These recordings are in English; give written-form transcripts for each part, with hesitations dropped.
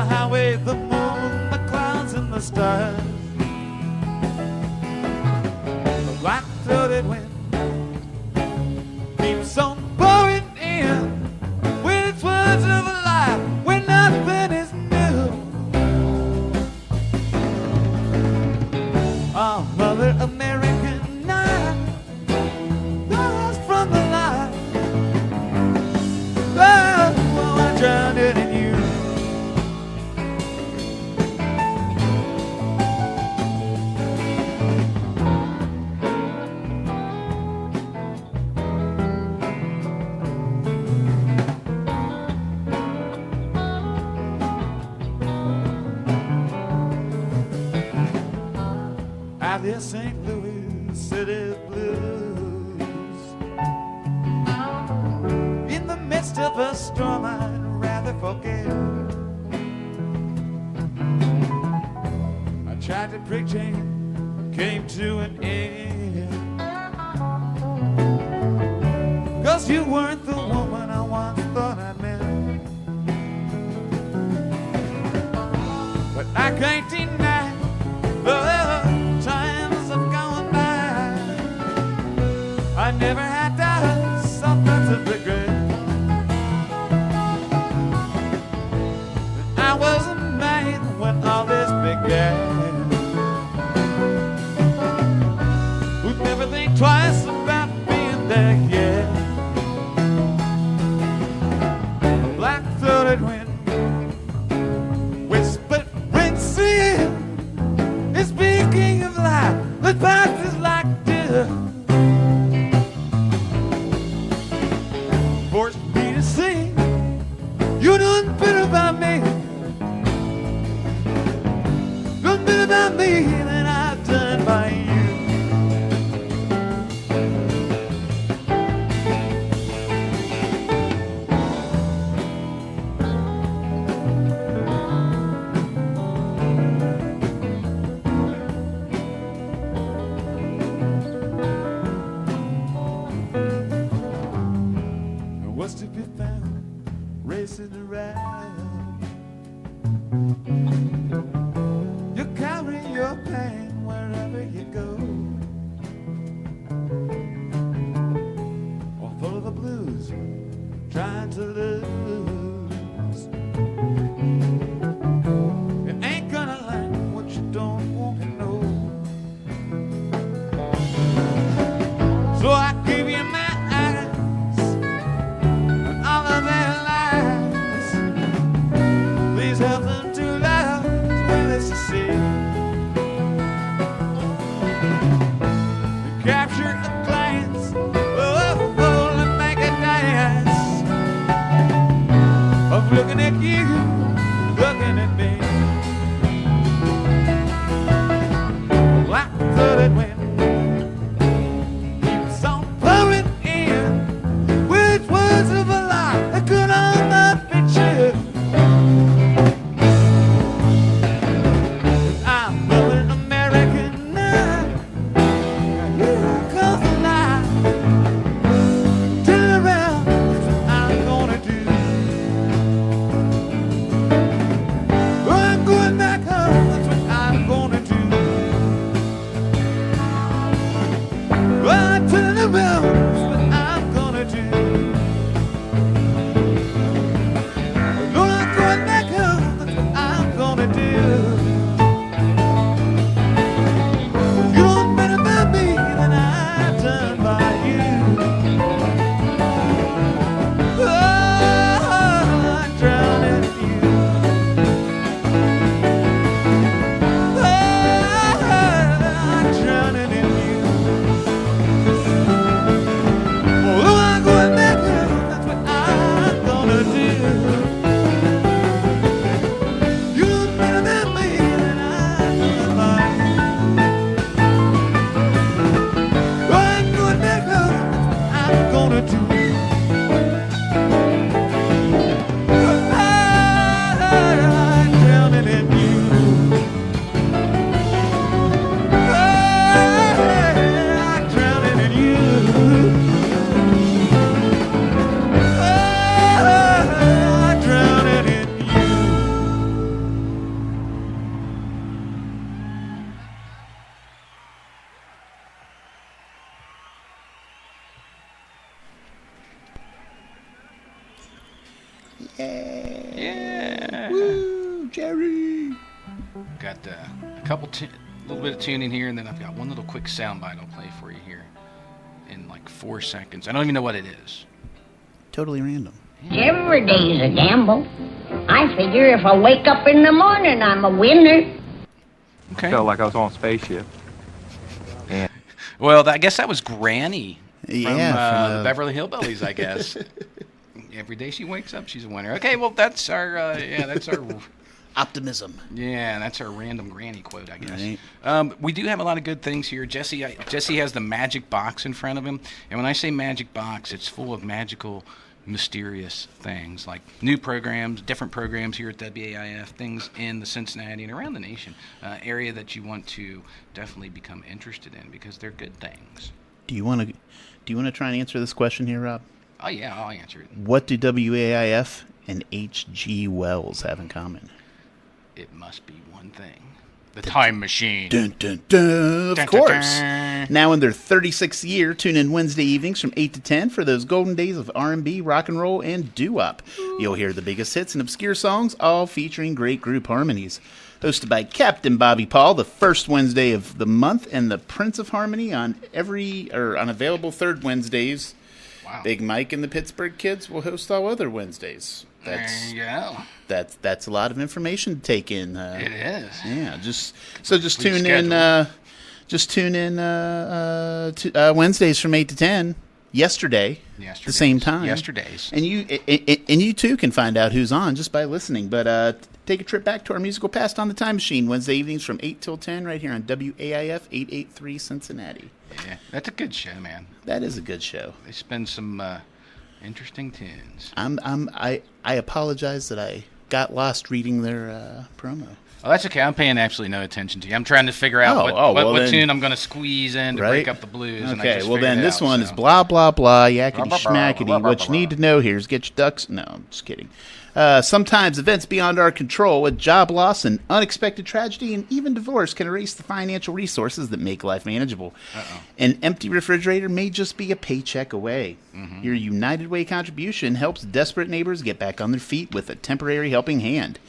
highway, the moon, the clouds, and the stars. The black-throated wind keeps on blowing in with its words of life when nothing is new. Our Mother American night, lost from the light. Oh, I drowned it in you. Out here, St. Louis City blues. In the midst of a storm, I'd rather forget. I tried to preach and came to an end. 'Cause you weren't the woman I once thought I meant. But I can't deny the times have gone by. I never had to suffer to regret. I was a man when all this began. Who'd never think twice about being there yet. A black-throated wind whispered, rinse in. It's speaking of life that passes like death. Forced me to sing. You done been about me. Done been about me than I've done by you. Was to be found racing around. You carry your pain wherever you go. Or full of the blues, trying to lose. You ain't gonna like what you don't want to know. So I give you my help them to love when it's to see. You capture a glance, oh, and make a dance of looking at you, looking at me. Black-throated wind keeps on blowing in with words of a lie that could almost be true. I'm Yeah. Woo, Jerry. Got a little bit of tuning here, and then I've got one little quick soundbite I'll play for you here in like 4 seconds. I don't even know what it is. Totally random. Every day's a gamble. I figure if I wake up in the morning, I'm a winner. Okay. Felt like I was on a spaceship. Well, I guess that was Granny from, from the Beverly Hillbillies, I guess. Every day she wakes up, she's a winner. Okay, well, that's our, that's our... Optimism. Yeah, that's our random Granny quote, I guess. Right. We do have a lot of good things here. Jesse has the magic box in front of him, and when I say magic box, it's full of magical, mysterious things like new programs, different programs here at WAIF, things in the Cincinnati and around the nation, area that you want to definitely become interested in because they're good things. Do you want to try and answer this question here, Rob? Oh yeah, I'll answer it. What do WAIF and H.G. Wells have in common? It must be one thing. The time machine. Dun, dun, dun, of Dun, course. dun, dun. Now in their 36th year, tune in Wednesday evenings from 8 to 10 for those golden days of R&B, rock and roll, and doo-wop. You'll hear the biggest hits and obscure songs, all featuring great group harmonies. Hosted by Captain Bobby Paul, the first Wednesday of the month, and the Prince of Harmony on available third Wednesdays. Wow. Big Mike and the Pittsburgh Kids will host all other Wednesdays. There you go. That's a lot of information to take in. It is. Yeah, just Complete tune schedule. in. Just tune in Wednesdays from 8 to 10. Yesterday, the same time. Yesterday's. And you too can find out who's on just by listening. But take a trip back to our musical past on the Time Machine Wednesday evenings from 8 till 10 right here on WAIF 883 Cincinnati. Yeah, that's a good show, man. That is a good show. They spin some interesting tunes. I apologize that I got lost reading their promo. Oh, that's okay. I'm paying absolutely no attention to you. I'm trying to figure out what tune I'm going to squeeze in to break up the blues. And I Okay, just well then figured it this out, one so. is blah, blah, blah, yakety Blah, blah, blah, schmackety. blah, blah, What you blah, need to know here is get your ducks... No, I'm just kidding. Sometimes events beyond our control, with job loss and unexpected tragedy and even divorce can erase the financial resources that make life manageable. An empty refrigerator may just be a paycheck away. Mm-hmm. Your United Way contribution helps desperate neighbors get back on their feet with a temporary helping hand.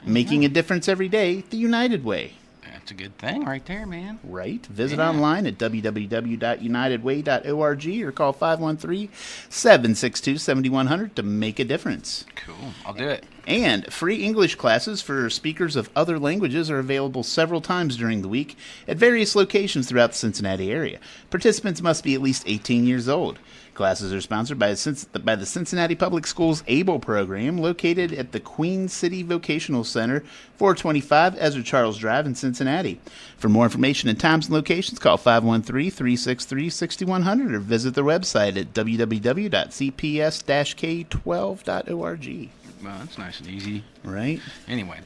Making a difference every day, the United Way. That's a good thing right there, man. Right. Visit online at www.unitedway.org or call 513-762-7100 to make a difference. Cool. I'll do it. And free English classes for speakers of other languages are available several times during the week at various locations throughout the Cincinnati area. Participants must be at least 18 years old. Classes are sponsored by the Cincinnati Public Schools ABLE program, located at the Queen City Vocational Center, 425 Ezra Charles Drive in Cincinnati. For more information and times and locations, call 513-363-6100 or visit their website at www.cps-k12.org. Well, that's nice and easy. Right? Anyway.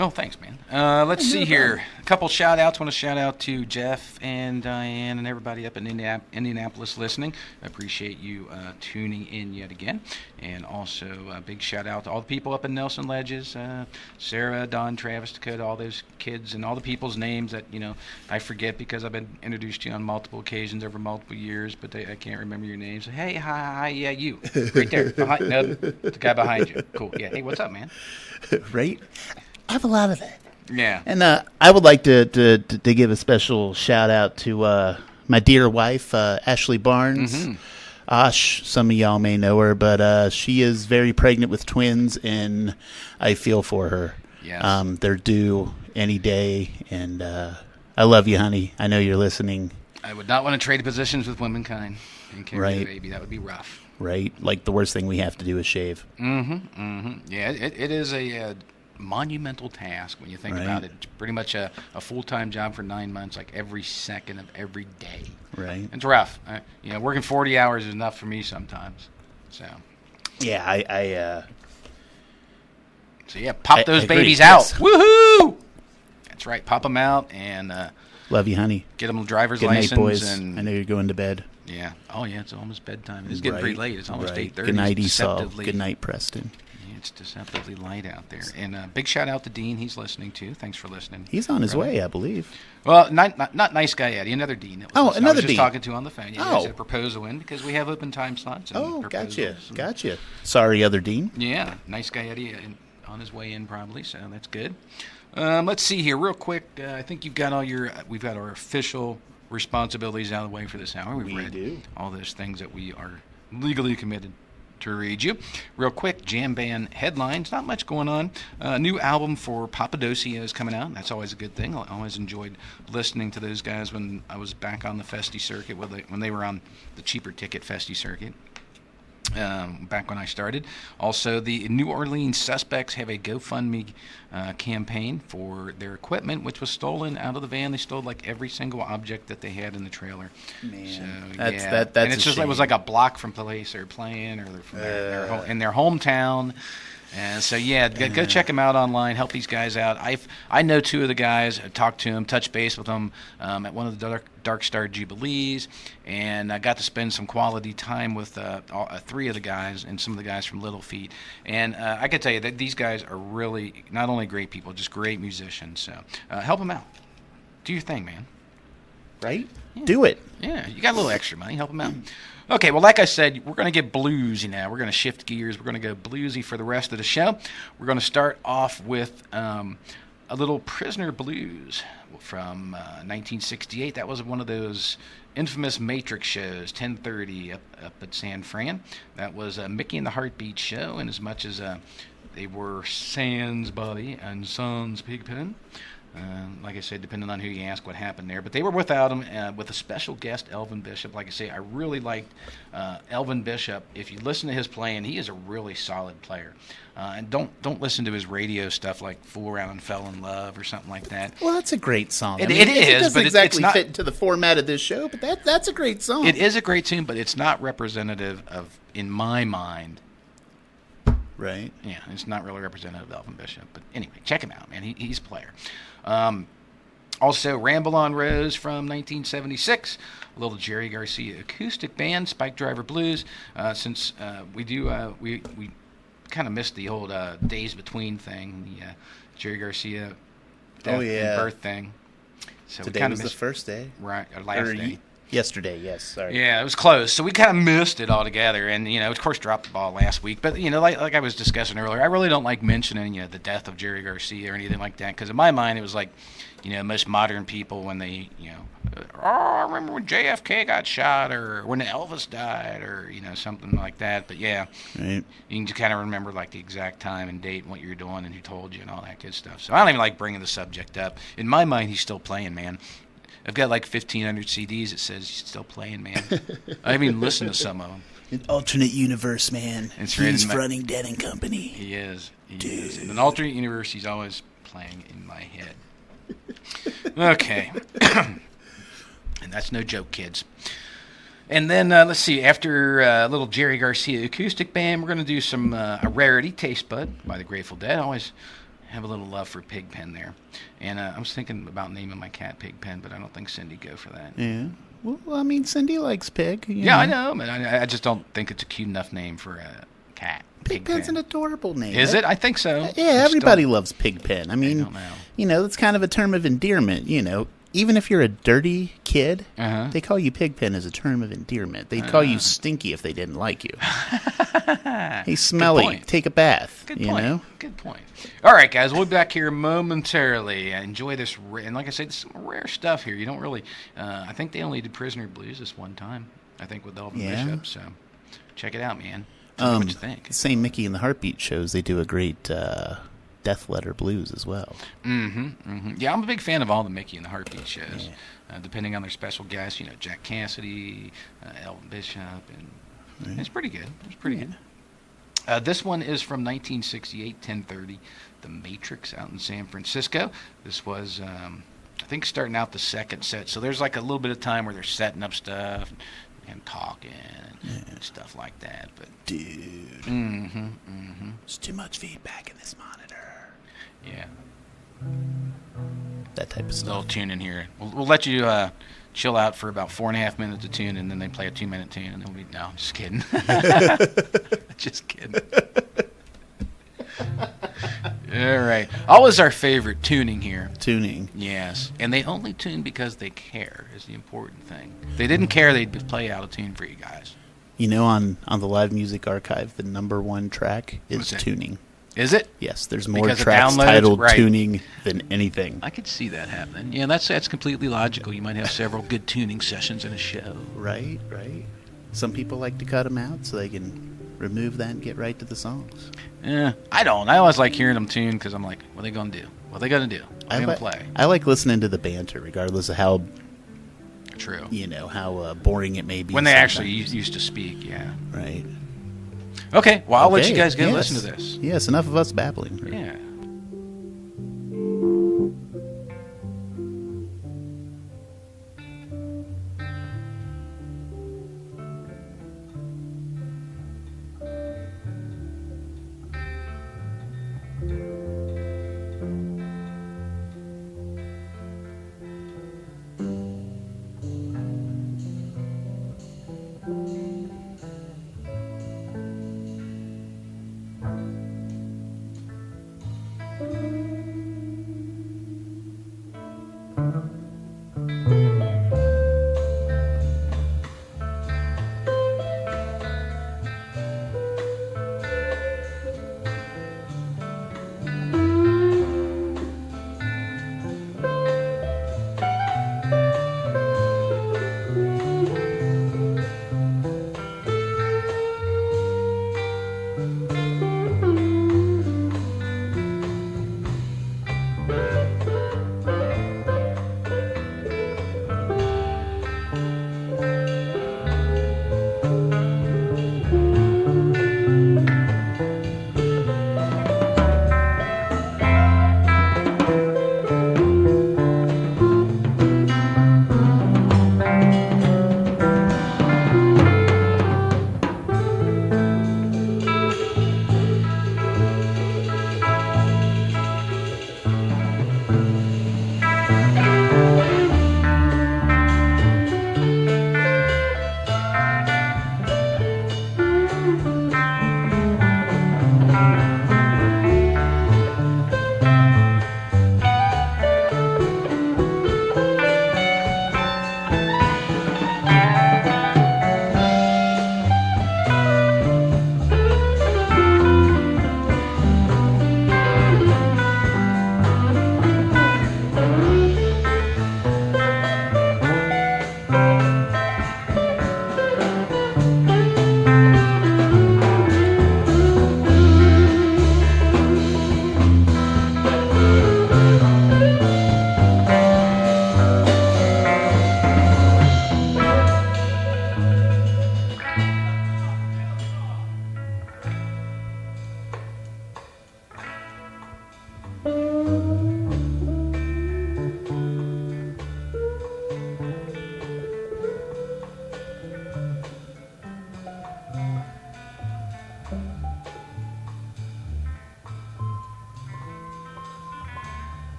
Oh, thanks, man. Let's see here. A couple shout-outs. I want to shout out to Jeff and Diane and everybody up in Indianapolis listening. I appreciate you tuning in yet again. And also a big shout-out to all the people up in Nelson Ledges, Sarah, Don, Travis, Dakota, all those kids, and all the people's names that, I forget because I've been introduced to you on multiple occasions over multiple years, but I can't remember your names. Hey, hi, yeah, you. Right there. The guy behind you. Cool. Yeah. Hey, what's up, man? Right? I have a lot of that. Yeah. And I would like to give a special shout out to my dear wife, Ashley Barnes. Mm-hmm. Osh, some of y'all may know her, but she is very pregnant with twins, and I feel for her. Yes. They're due any day, and I love you, honey. I know you're listening. I would not want to trade positions with womankind and carry Right. the baby. That would be rough. Right? Like the worst thing we have to do is shave. Yeah, it is a monumental task when you think Right. about it. It's pretty much a full-time job for 9 months, like every second of every day. Right? It's rough. Working 40 hours is enough for me sometimes. So Yeah, So yeah, pop I those agree, babies yes. out. Woohoo! That's right. Pop them out and love you, honey. get them a driver's Good license. night, boys. And I know you're going to bed. yeah. Oh yeah, it's almost bedtime. It's getting pretty late. It's almost 8:30. Good night, Esau. Deceptively. Good night, Preston. Yeah. It's deceptively light out there. And big shout out to Dean. He's listening too. Thanks for listening. He's on his brother. way, I believe. Well, not nice guy Eddie. Another Dean. That was Oh, listening. another I was just Dean. talking to on the phone. Yeah, Oh. there's a proposal in because we have open time slots. And Oh, gotcha. proposals. Gotcha. Sorry, other Dean. Yeah, nice guy Eddie on his way in probably, so that's good. Let's see here real quick. I think you've got we've got our official responsibilities out of the way for this hour. We've We read do. all those things that we are legally committed to read you. Real quick, jam band headlines. Not much going on. New album for Papadosio is coming out. That's always a good thing. I always enjoyed listening to those guys when I was back on the Festy circuit, when they were on the cheaper ticket Festy circuit. Back when I started. Also, the New Orleans suspects have a GoFundMe campaign for their equipment, which was stolen out of the van. They stole like every single object that they had in the trailer. Man, so, that's yeah. that's and it's a just it was shame. like a block from the place they're playing, or they're from in their hometown. And so yeah, go check them out online. Help these guys out. I know two of the guys. I talked to them, touched base with them at one of the Dark Star Jubilees, and I got to spend some quality time with three of the guys and some of the guys from Little Feat. And I can tell you that these guys are really not only great people, just great musicians. So help them out. Do your thing, man. right. Do it. Yeah, you got a little extra money. Help them out. Okay, well, like I said, we're going to get bluesy now. We're going to shift gears. We're going to go bluesy for the rest of the show. We're going to start off with a little Prisoner Blues from 1968. That was one of those infamous Matrix shows, 10:30 up at San Fran. That was a Mickey and the Heartbeat show, and as much as they were Sans Body and Sans Pigpen. Like I said, depending on who you ask what happened there. But they were without him, with a special guest, Elvin Bishop. Like I say, I really liked Elvin Bishop. If you listen to his playing, he is a really solid player. And don't listen to his radio stuff like Fool Around and Fell in Love or something like that. Well, that's a great song. It It is, doesn't but exactly it's not, fit into the format of this show, but that's a great song. It is a great tune, but it's not representative of, in my mind, Right. yeah, it's not really representative of Elvin Bishop. But anyway, check him out, man. He's a player. Also, Ramble on Rose from 1976, a little Jerry Garcia acoustic band, Spike Driver Blues. Since we kind of missed the old Days Between thing, the Jerry Garcia death and birth thing. So Today we kind was of the missed, first day. right, or last day. Yesterday, yes. Sorry. Yeah, it was close. So we kind of missed it altogether, and of course, dropped the ball last week. But like I was discussing earlier, I really don't like mentioning the death of Jerry Garcia or anything like that, because in my mind, it was like most modern people when they I remember when JFK got shot or when Elvis died or something like that. But yeah, Right. you can just kind of remember like the exact time and date and what you're doing and who told you and all that good stuff. So I don't even like bringing the subject up. In my mind, he's still playing, man. I've got like 1,500 CDs that says he's still playing, man. I haven't even listened to some of them. An alternate universe, man. It's right He's in my- fronting Dead and Company. He is. He is. In an alternate universe, he's always playing in my head. Okay. And that's no joke, kids. And then, let's see, after a little Jerry Garcia acoustic band, we're going to do some a rarity, Taste Bud by the Grateful Dead. I always have a little love for Pigpen there. And I was thinking about naming my cat Pigpen, but I don't think Cindy'd go for that. Yeah. Well, I mean, Cindy likes Pig. Yeah, I know, but I just don't think it's a cute enough name for a cat. Pigpen's an adorable name. Is it? I think so. Yeah, everybody loves Pigpen. I mean, don't know. It's kind of a term of endearment. Even if you're a dirty kid, Uh-huh. they call you Pigpen as a term of endearment. They'd call you Stinky if they didn't like you. Hey, Smelly, point. take a bath. Good you point. know? Good point. All right, guys, we'll be back here momentarily. Enjoy this, and like I said, some rare stuff here. You don't really. I think they only did Prisoner Blues this one time. I think with Elvin Yeah. Bishop. So check it out, man. Tell me what you think. Same Mickey and the Heartbeat shows. They do a great Death Letter Blues as well. Yeah, I'm a big fan of all the Mickey and the Heartbeat shows. Depending on their special guests, Jack Cassidy, Elvin Bishop, and it's pretty good. It's pretty good. This one is from 1968, 10:30, The Matrix out in San Francisco. This was, I think, starting out the second set. So there's like a little bit of time where they're setting up stuff and talking and stuff like that. But Dude. There's too much feedback in this monitor. yeah, That type of a stuff. little tune in here. We'll let you chill out for about 4.5 minutes of tune, and then they play a 2-minute tune, and then no, I'm just kidding. Just kidding. All right. Always our favorite, tuning here. Tuning. Yes. And they only tune because they care is the important thing. If they didn't care, they'd play out of tune for you guys. You know, on the Live Music Archive, the number one track is What's that? Tuning. Is it? Yes, there's more Because of tracks downloads? titled Right. Tuning than anything. I could see that happening. Yeah, that's completely logical. You might have several good tuning sessions in a show. Right, right. Some people like to cut them out so they can remove that and get right to the songs. Yeah, I don't. I always like hearing them tune because I'm like, what are they going to do? What are they going to do? What are they going to play? I like listening to the banter, regardless of how, True. how boring it may be. When they actually sometimes. used to speak, yeah. Right. Okay, well, I'll let you Okay, guys go yes. listen to this. Yes, enough of us babbling. Yeah.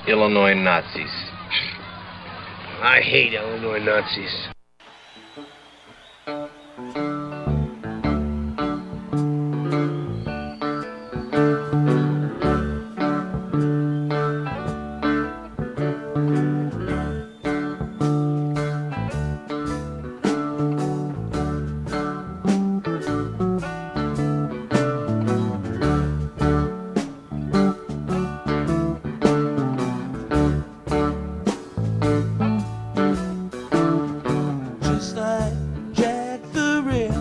Illinois Nazis. I hate Illinois Nazis. Just like Jack the Ripper.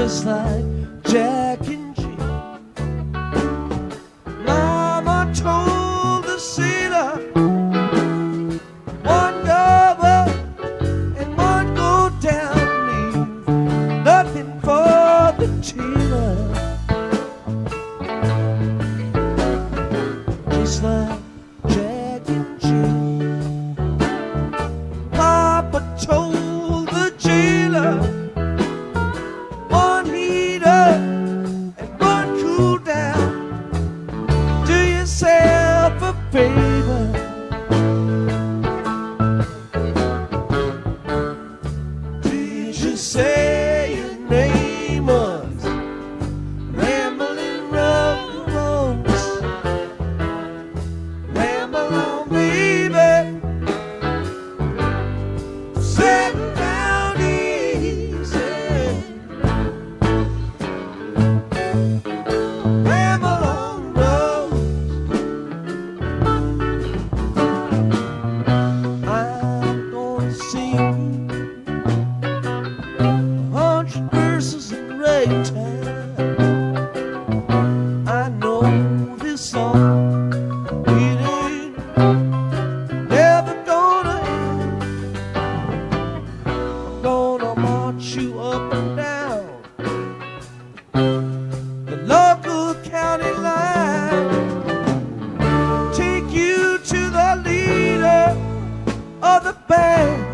just like Jack and Jill. Mama told the sailor, one go up and one go down, leave nothing for the tailor. Just like Jack and Jill. Papa told the jailer, one heat up and one cool down. Do yourself a favor. Did you say your name was Ramblin' Rose? Ramble on, baby. Settle down easy. Ramble on, Rose. I'm gonna sing 100 verses in ragtime. I know this song, it ain't never gonna end. I'm gonna march you up and down the local county line, take you to the leader of the band.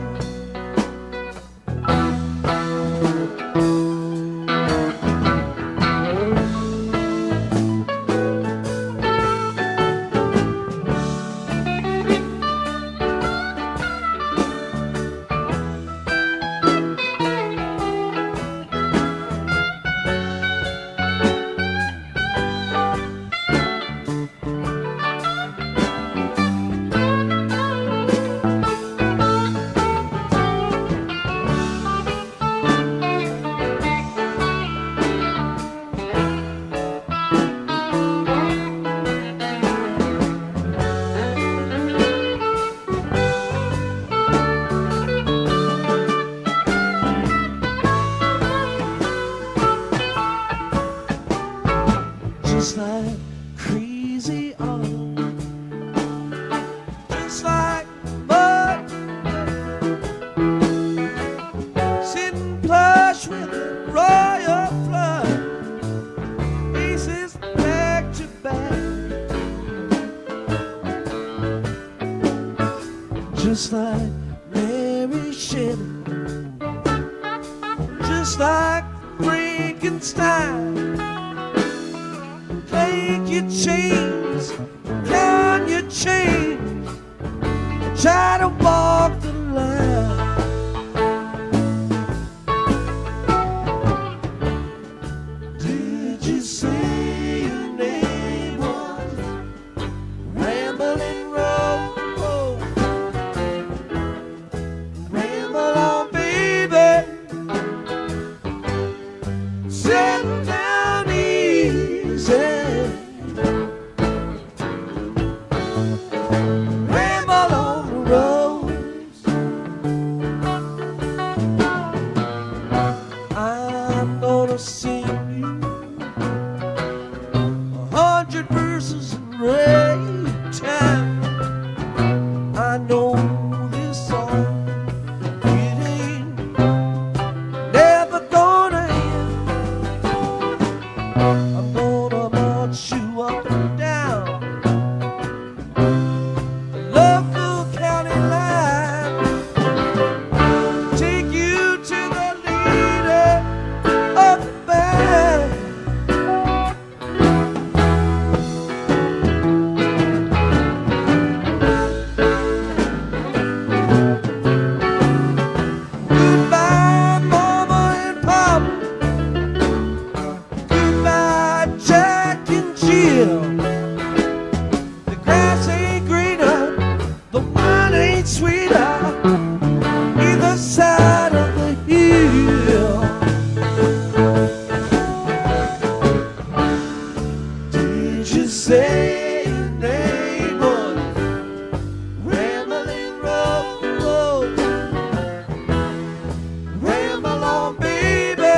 Just like crazy on, just like mud, sitting plush with a royal flood, aces back to back. Just like Mary Shelley, just like Frankenstein. Clank your chains, count your change, try to walk the line. Did you say your name was Ramblin' Rose? Ramble on, baby. Settle down easy. Ramble on the roads. I'm gonna sing you 100 verses in ragtime. I know this song, it ain't never gonna end. I'm gonna march you up and down the local county line, take you to the leader of the band. Goodbye, Mama and Papa. Goodbye, Jack and Jill. The grass ain't greener, the wine ain't sweeter, either side of the hill. Did you say your name was Ramblin' Rose? Ramble on, baby.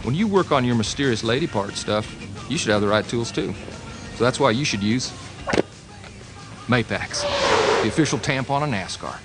When you work on your mysterious lady part stuff, you should have the right tools too. So that's why you should use Mapax, the official tampon of NASCAR.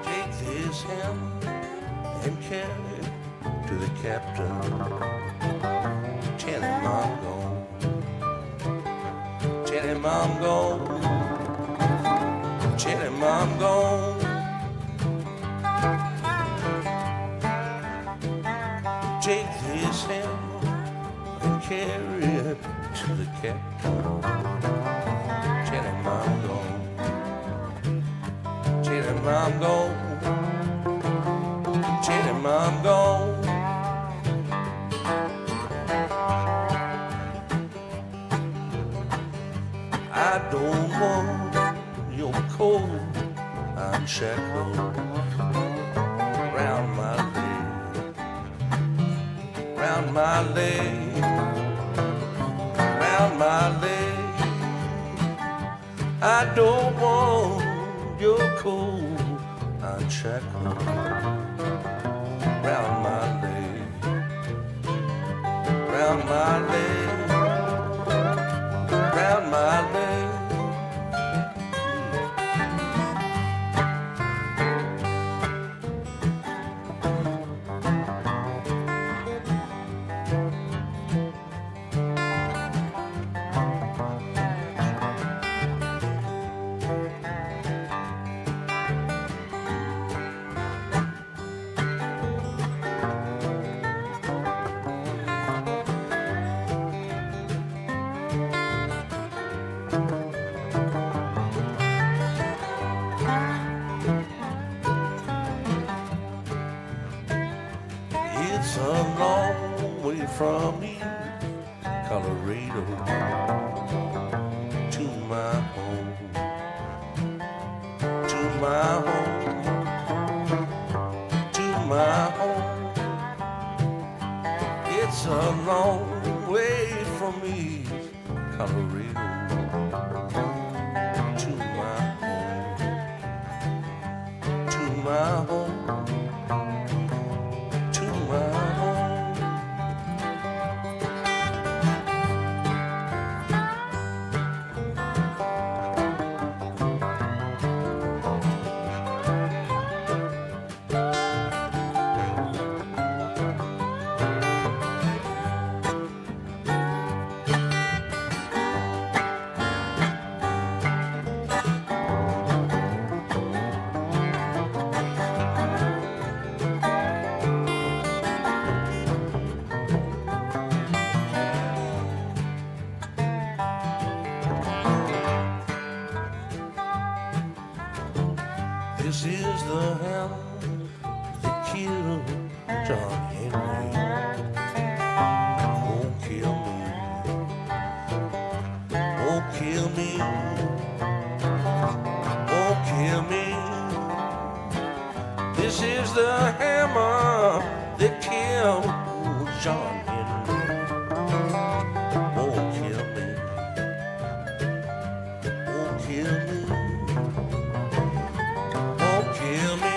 Take this hand and carry it to the captain. Tell him I'm gone. Tell him I'm gone. Tell him I'm gone. Take this hand and carry it to the captain. Tell him I'm gone. Tell him I'm gone. Tell him I'm gone. I don't want your cold unshackled round my leg, round my leg, round my leg. I don't want your cold unshackled round my leg, round my leg, round my leg. It's a long way from here, Colorado, to my home, to my home, to my home. It's a long way from me, Colorado, to my home, to my home. This is the hand that killed John Henry. Won't kill me. Won't kill me. Won't kill me. This is the hammer that killed John Henry. Won't kill me. Won't kill me. Kill me.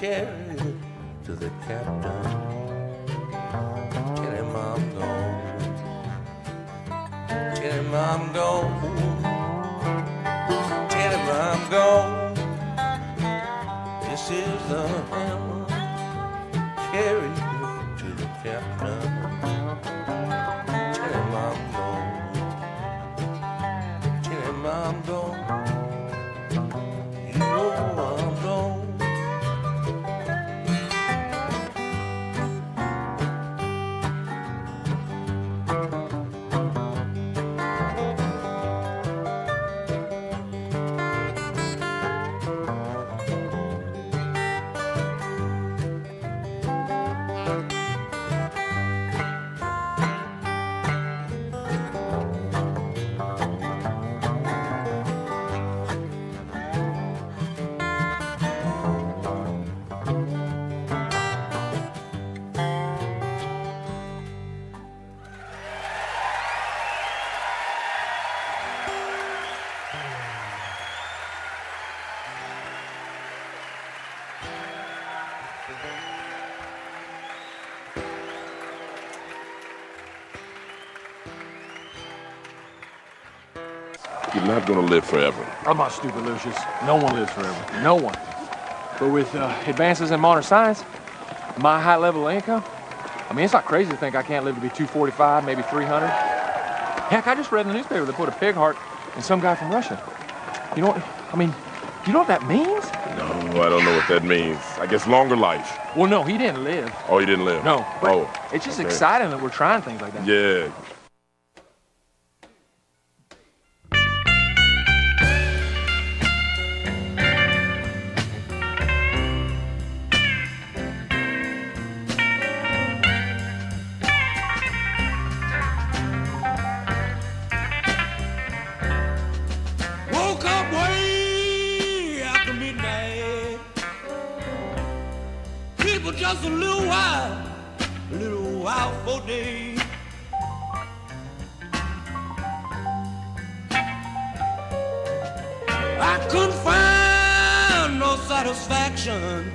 carry it to the captain. Tell him I'm gone. Tell him I'm gone. Tell him I'm gone. This is the hammer. Carry it to the captain. Tell him I'm gone. Tell him I'm gone. You know I'm gone. You're not gonna live forever. I'm not stupid, Lucius. No one lives forever. No one. But with advances in modern science, my high level of income, I mean, it's not crazy to think I can't live to be 245, maybe 300. Heck, I just read in the newspaper they put a pig heart in some guy from Russia. You know what, I mean, do you know what that means? No, I don't know what that means. I guess longer life. Well, no, he didn't live. Oh, he didn't live? No. But Oh. it's just okay. exciting that we're trying things like that. Yeah. Woke up way after midnight. People just a little while for day. I couldn't find no satisfaction.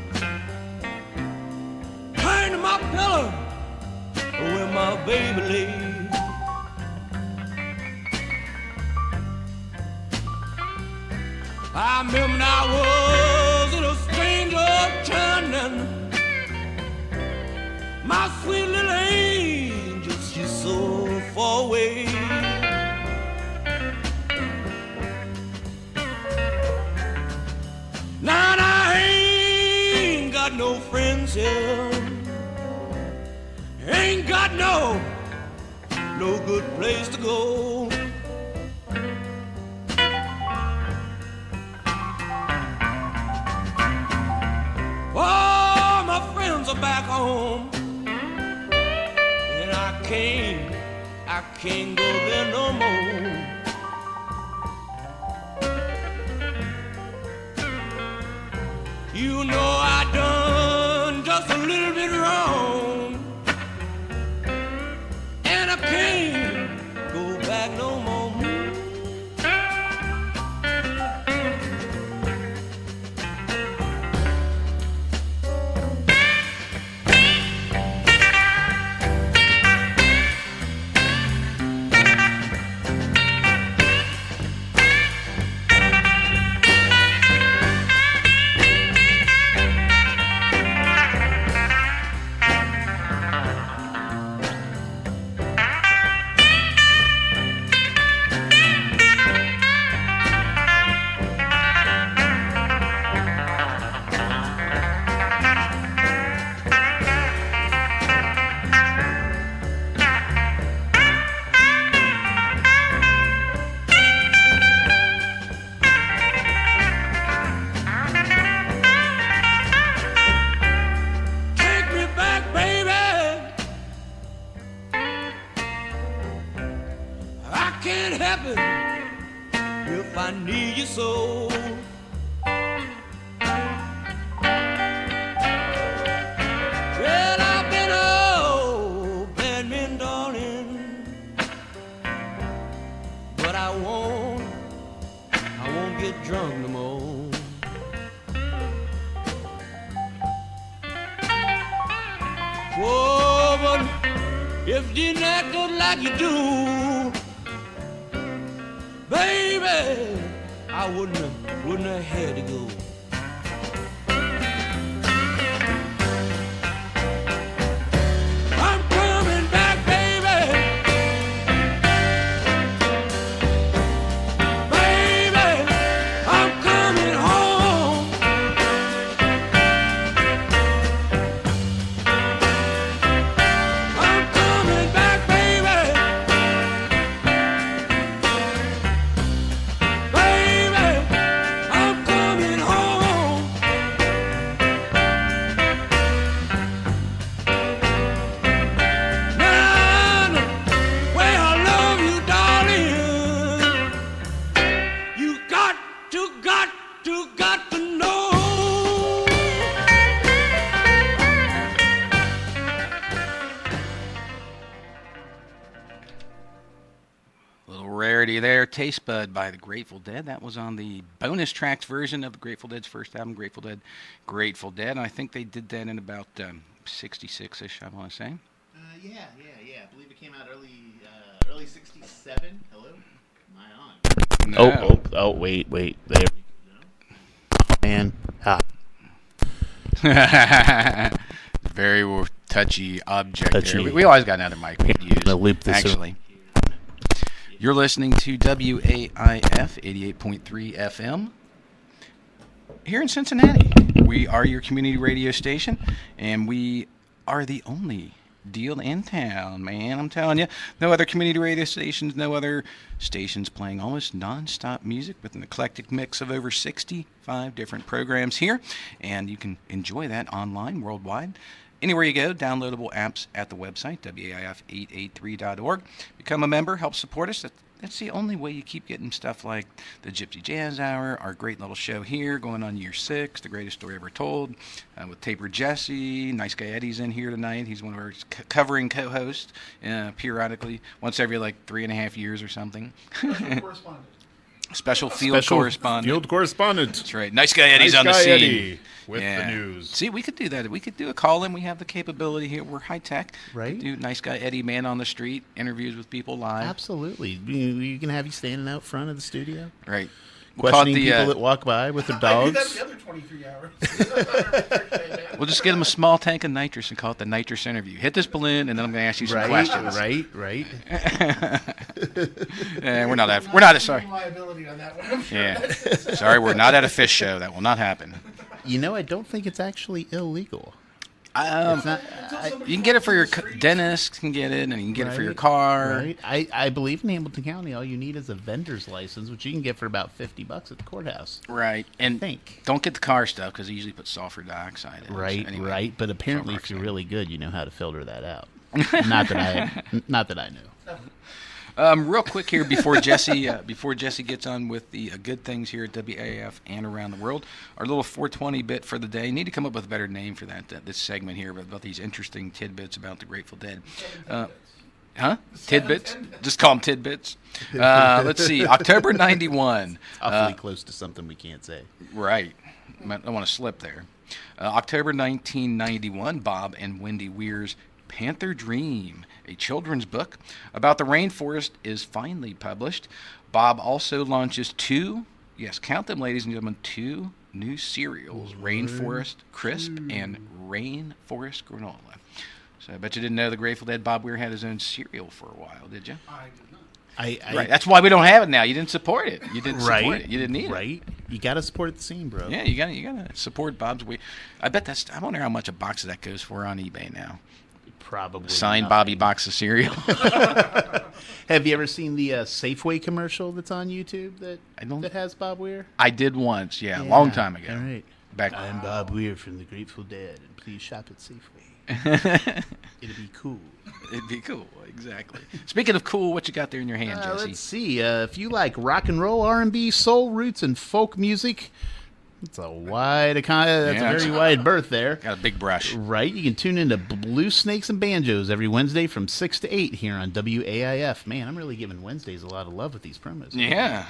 Turn to my pillow where my baby lay. I remember I was in a stranger turning. My sweet little angel, she's so far away. Now I ain't got no friends here. Ain't got no good place to go. Oh, my friends are back home, and I can't go there no more. You know I done just a little bit wrong, and I can't go back no more. Can't happen if I need you so. Well, I've been old bad man, darling, but I won't get drunk no more. Oh, but if you didn't act up like you do, baby, I wouldn't have had to go. I'm coming back, baby. Baby, I'm coming home. I'm coming back, baby. Baby, I'm coming home. Now, the way I love you, darling, you got to know. Little rarity there, Taste Bud by the Grateful Dead. That was on the bonus tracks version of the Grateful Dead's first album, Grateful Dead, Grateful Dead. And I think they did that in about 66-ish, I want to say. Yeah. I believe it came out early 67. Hello? Am I on? No. Oh, wait. There we go. Man. Very touchy object Touchy. there. We always got another mic we could use, gonna loop this actually. You're listening to WAIF 88.3 FM here in Cincinnati. We are your community radio station, and we are the only deal in town, man. I'm telling you. No other community radio stations, no other stations playing almost non-stop music with an eclectic mix of over 65 different programs here. And you can enjoy that online, worldwide. Anywhere you go, downloadable apps at the website, WAIF883.org. Become a member, help support us. That's the only way you keep getting stuff like the Gypsy Jazz Hour, our great little show here going on year 6, The Greatest Story Ever Told, with Taper Jesse. Nice guy Eddie's in here tonight. He's one of our covering co-hosts periodically, once every like 3.5 years or something. Special field correspondent. Field correspondent. That's right. Nice guy Eddie's on the Nice guy scene. Eddie with the news. See, we could do that. We could do a call-in. We have the capability here. We're high-tech. Right. Do nice guy Eddie, man on the street, interviews with people live. Absolutely. You can have you standing out front of the studio. Right. We'll Questioning people that walk by with their dogs. That's the other 23 hours. We'll just get him a small tank of nitrous and call it the nitrous interview. Hit this balloon, and then I'm going to ask you some questions. Right. We're not sorry. Liability on that one. I'm sure. Yeah. Sorry, we're not at a fish show. That will not happen. You know, I don't think it's actually illegal. It's not, you can get it for your dentist, can get it, and you can get it for your car. Right. I believe in Hamilton County, all you need is a vendor's license, which you can get for about $50 at the courthouse. Right. And think. Don't get the car stuff because they usually put sulfur dioxide in it. Right, Anyway, right. But apparently, sulfur if you're oxide. really good, you know how to filter that out. Not that I knew. Real quick here before Jesse gets on with the good things here at WAF and around the world, our little 420 bit for the day. Need to come up with a better name for that this segment here about these interesting tidbits about the Grateful Dead. Tidbits? Just call them tidbits. Let's see. October 91. Awfully close to something we can't say. Right. I don't want to slip there. October 1991, Bob and Wendy Weir's Panther Dream, a children's book about the rainforest, is finally published. Bob also launches 2, yes, count them, ladies and gentlemen, 2 new cereals, Rainforest Crisp and Rainforest Granola. So I bet you didn't know the Grateful Dead Bob Weir had his own cereal for a while, did you? I did not. Right, that's why we don't have it now. You didn't support it. You didn't support it. You didn't need it. Right. You got to support the scene, bro. Yeah, you gotta support Bob's Weir. I wonder how much a box of that goes for on eBay now. Probably. Signed nothing. Bobby box of cereal. Have you ever seen the Safeway commercial that's on YouTube that has Bob Weir? I did once, a long time ago. All right. I'm Bob Weir from the Grateful Dead, and please shop at Safeway. It'd be cool. It'd be cool, exactly. Speaking of cool, what you got there in your hand, Jesse? Let's see. If you like rock and roll, R&B, soul roots, and folk music, it's a wide very wide berth there. Got a big brush. Right. You can tune into Blue Snakes and Banjos every Wednesday from 6 to 8 here on WAIF. Man, I'm really giving Wednesdays a lot of love with these promos. Yeah.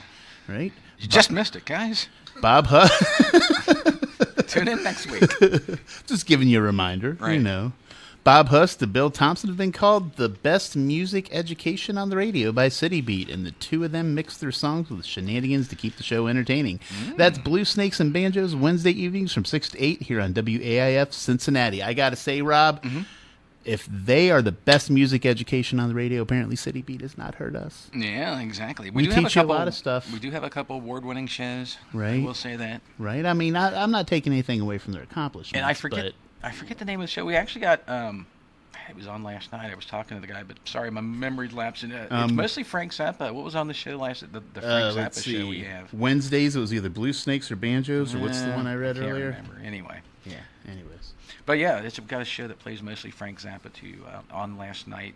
Right? You just missed it, guys. Bob Hutt. Tune in next week. Just giving you a reminder, Right. Bob Husk and Bill Thompson have been called the best music education on the radio by City Beat, and the two of them mix their songs with shenanigans to keep the show entertaining. That's Blue Snakes and Banjos Wednesday evenings from 6 to 8 here on WAIF Cincinnati. I got to say, Rob, if they are the best music education on the radio, apparently City Beat has not heard us. Yeah, exactly. We do have teach you a lot of stuff. We do have a couple award-winning shows. Right. I will say that. Right? I mean, I'm not taking anything away from their accomplishments. And I forget the name of the show. We actually got. It was on last night. I was talking to the guy, but sorry, my memory's lapsing. It's mostly Frank Zappa. What was on the show last? The Frank Zappa show we have. Wednesdays, it was either Blue Snakes or Banjos, or what's the one I read earlier? Can't remember. Anyway. Yeah. Anyways. But yeah, it's got a show that plays mostly Frank Zappa too. On last night,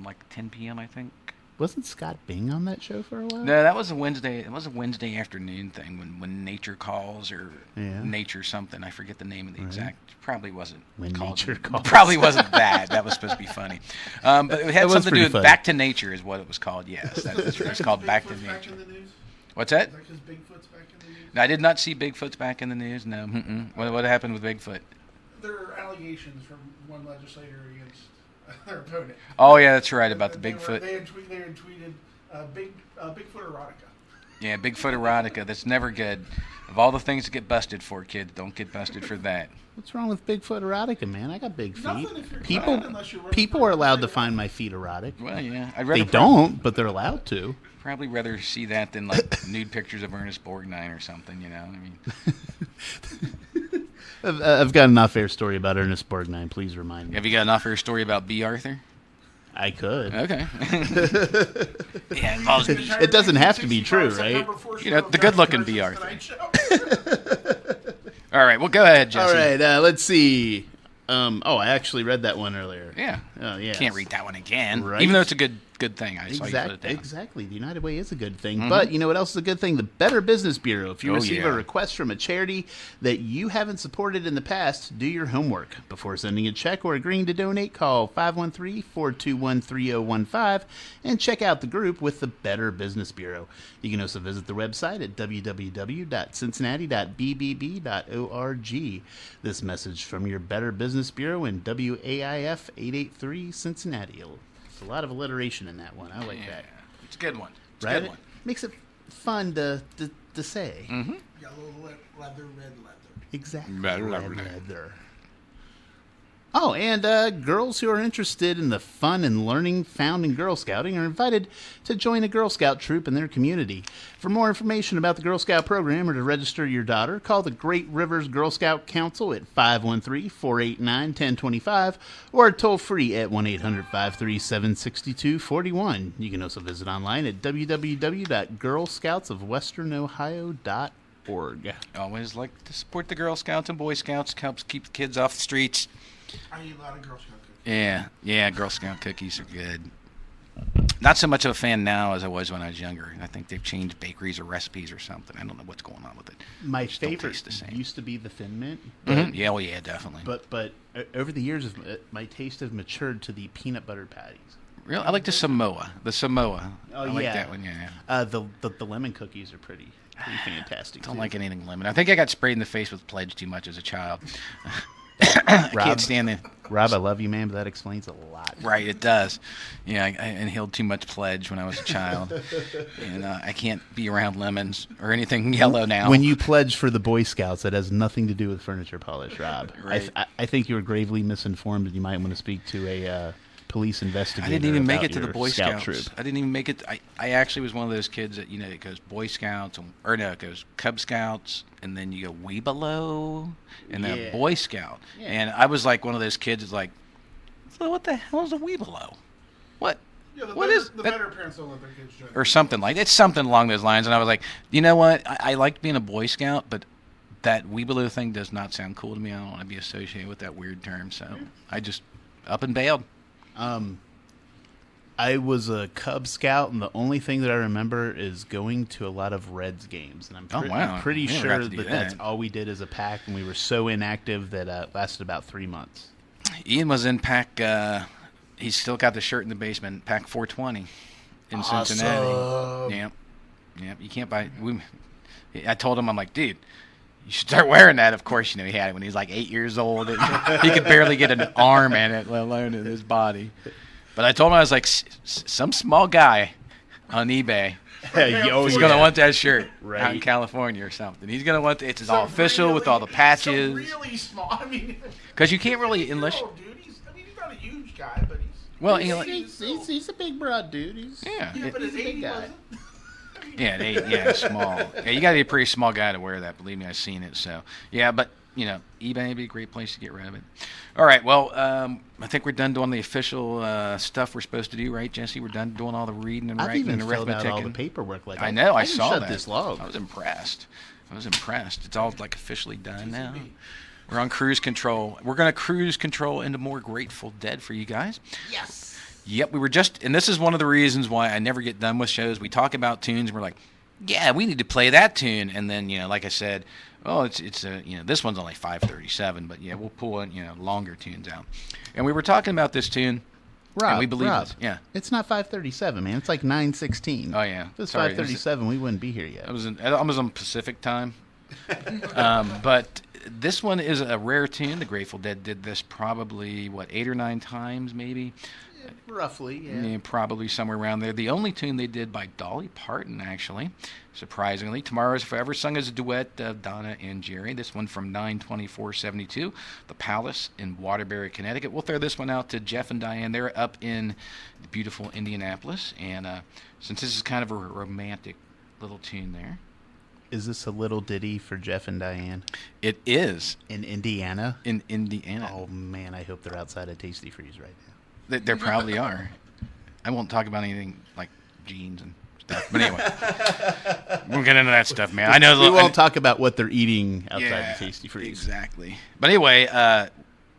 like 10 p.m. I think. Wasn't Scott Bing on that show for a while? No, that was a Wednesday. It was a Wednesday afternoon thing when Nature Calls or Nature something. I forget the name of the exact. Probably wasn't When called. Nature Calls. Probably wasn't that. That was supposed to be funny. But it had was something to do pretty with funny. Back to Nature is what it was called. Yes, that's right. It's called Back to Bigfoot's Nature. in the news? What's that? Is that 'cause Bigfoot's back in the news? No, I did not see Bigfoot's back in the news. No. What happened with Bigfoot? There are allegations from one legislator against their opponent. Oh yeah, that's right about the They Bigfoot. had tweeted Bigfoot erotica. Yeah, Bigfoot erotica. That's never good. Of all the things to get busted for, kids, don't get busted for that. What's wrong with Bigfoot erotica, man? I got big feet. Nothing if you're People, unless you're people are allowed to find my feet erotic. Well, yeah, They don't, but they're allowed to. Probably rather see that than like nude pictures of Ernest Borgnine or something. You know, I mean. I've got an off-air story about Ernest Borgnine. Please remind me. Have you got an off-air story about B. Arthur? I could. Okay. Yeah, it involves B. It doesn't have to be true, right? You know, the good-looking B. Arthur. All right, well, go ahead, Jesse. All right, let's see. I actually read that one earlier. Yeah. Oh, yeah. Can't read that one again. Right. Even though it's a good thing. I saw you put it down. Exactly. The United Way is a good thing. But you know what else is a good thing? The Better Business Bureau. If you receive a request from a charity that you haven't supported in the past, do your homework. Before sending a check or agreeing to donate, call 513-421-3015 and check out the group with the Better Business Bureau. You can also visit the website at www.cincinnati.bbb.org. This message from your Better Business Bureau in WAIF 883 Cincinnati. There's a lot of alliteration in that one. I like that. It's a good one. It's a Right? good one. Makes it fun to say. Mm-hmm. Yellow leather, red leather. Exactly. Red leather. Oh, and girls who are interested in the fun and learning found in Girl Scouting are invited to join a Girl Scout troop in their community. For more information about the Girl Scout program or to register your daughter, call the Great Rivers Girl Scout Council at 513-489-1025 or toll free at 1-800-537-6241. You can also visit online at www.girlscoutsofwesternohio.org. Always like to support the Girl Scouts and Boy Scouts. Helps keep the kids off the streets. I eat a lot of Girl Scout cookies. Yeah, Girl Scout cookies are good. Not so much of a fan now as I was when I was younger. I think they've changed bakeries or recipes or something. I don't know what's going on with it. My Still favorite taste the same. used to be the Thin Mint. Yeah, well, yeah, definitely. But over the years, my taste have matured to the peanut butter patties. Really, I like the Samoa. Oh, I like that one. Yeah. The lemon cookies are pretty fantastic. Don't like anything lemon. I think I got sprayed in the face with Pledge too much as a child. I can't stand it. Rob, I love you, man, but that explains a lot. Right, it does. Yeah, I inhaled too much Pledge when I was a child, and I can't be around lemons or anything yellow now. When you pledge for the Boy Scouts, that has nothing to do with furniture polish, Rob. Right. I think you were gravely misinformed, and you might want to speak to a police investigator. I didn't even make about it to the your Boy Scout Scouts. troop. I didn't even make it. I actually was one of those kids that, it goes Boy Scouts, it goes Cub Scouts, and then you go Weebelo, and then Boy Scout. Yeah. And I was like one of those kids that's like, so what the hell is a Weebelo? What? Yeah, What is the that? better parents don't let their kids join. Or something like it's something along those lines. And I was like, you know what? I liked being a Boy Scout, but that Weebelo thing does not sound cool to me. I don't want to be associated with that weird term. So I just up and bailed. I was a Cub Scout, and the only thing that I remember is going to a lot of Reds games. And I'm pretty We never sure got to do that's that. all we did as a pack, and we were so inactive that it lasted about 3 months. Ian was in pack. He's still got the shirt in the basement. Pack 420 in Cincinnati. Yep. You can't buy. I told him, I'm like, dude, You should start wearing that. Of course, he had it when he was like 8 years old. He could barely get an arm in it, let alone in his body. But I told him, I was like, some small guy on eBay he's going to want that shirt out in California or something. He's going to want it's all official with all the patches. Really small. I mean, because you can't really, unless. Dude, he's not a huge guy, but he's a big broad dude. But his 80 wasn't. Small. Yeah, you got to be a pretty small guy to wear that. Believe me, I've seen it. So, yeah, but eBay would be a great place to get rid of it. All right, well, I think we're done doing the official stuff we're supposed to do, right, Jesse? We're done doing all the reading and writing and arithmetic. I've even filled out all the paperwork. I know, I saw that. This long. I was impressed. It's all like officially done now. We're on cruise control. We're going to cruise control into more Grateful Dead for you guys. Yes. Yep, we were and this is one of the reasons why I never get done with shows. We talk about tunes, and we're like, yeah, we need to play that tune. And then, like I said, this one's only 5:37, but yeah, we'll pull longer tunes out. And we were talking about this tune. Rob, and we believe Rob, it. Yeah. It's not 5:37, man. It's like 9:16. Oh, yeah. If it was Sorry, 5:37, we wouldn't be here yet. I was on Pacific time. But this one is a rare tune. The Grateful Dead did this probably, 8 or 9 times, maybe? Roughly, yeah. Probably somewhere around there. The only tune they did by Dolly Parton, actually, surprisingly. Tomorrow's Forever, sung as a duet of Donna and Jerry. This one from 9/24/72, The Palace in Waterbury, Connecticut. We'll throw this one out to Jeff and Diane. They're up in beautiful Indianapolis. And since this is kind of a romantic little tune there. Is this a little ditty for Jeff and Diane? It is. In Indiana? In Indiana. Oh, man, I hope they're outside of Tasty Freeze right now. There probably are. I won't talk about anything like jeans and stuff. But anyway, we'll get into that stuff, man. I know we won't talk about what they're eating outside the Tasty Freeze. Exactly. But anyway,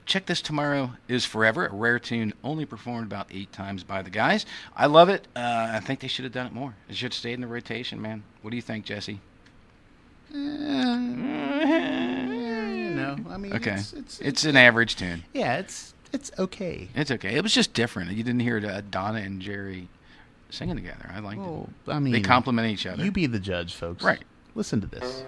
check this. Tomorrow is Forever, a rare tune only performed about 8 times by the guys. I love it. I think they should have done it more. It should have stayed in the rotation, man. What do you think, Jesse? I mean, okay. It's an average tune. Yeah, it's okay. It's okay. It was just different. You didn't hear Donna and Jerry singing together. I liked it. I mean, they complement each other. You be the judge, folks. Right. Listen to this.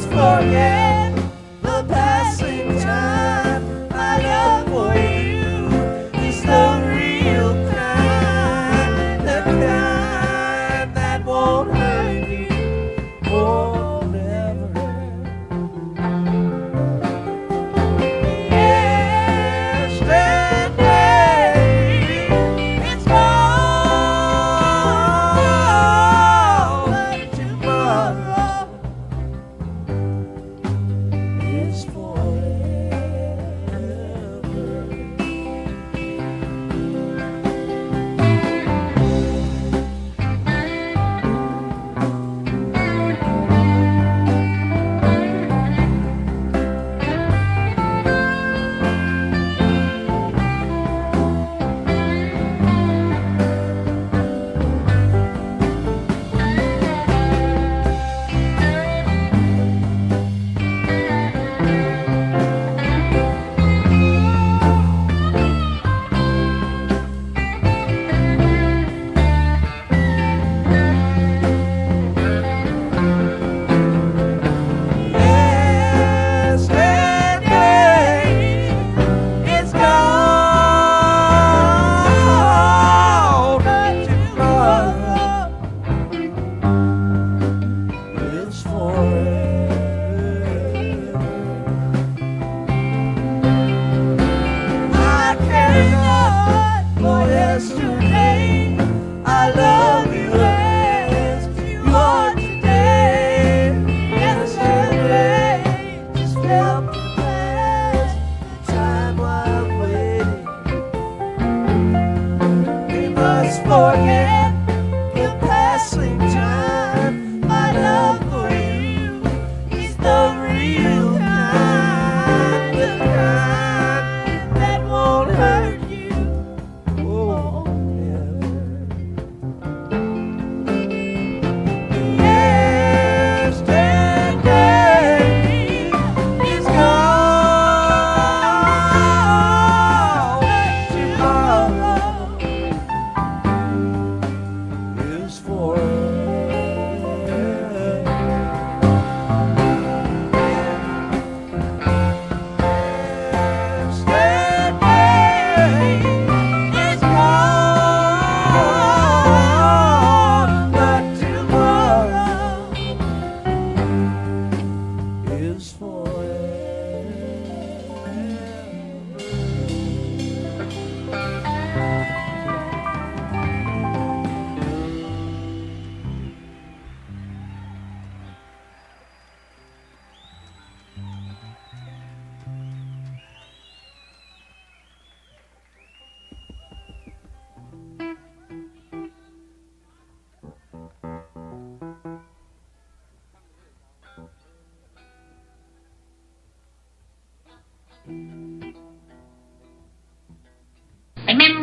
Forget the passing time I got for you.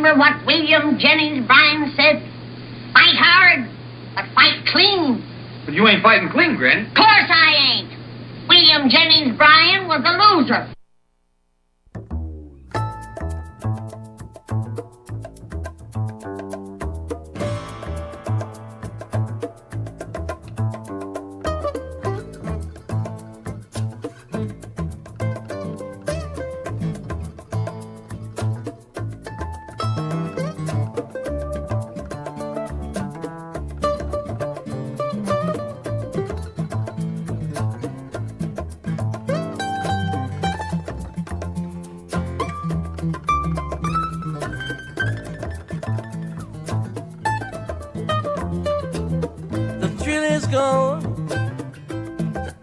remember what William Jennings Bryan said? Fight hard, but fight clean. But you ain't fighting clean, Granny. Of course I ain't. William Jennings Bryan was a loser.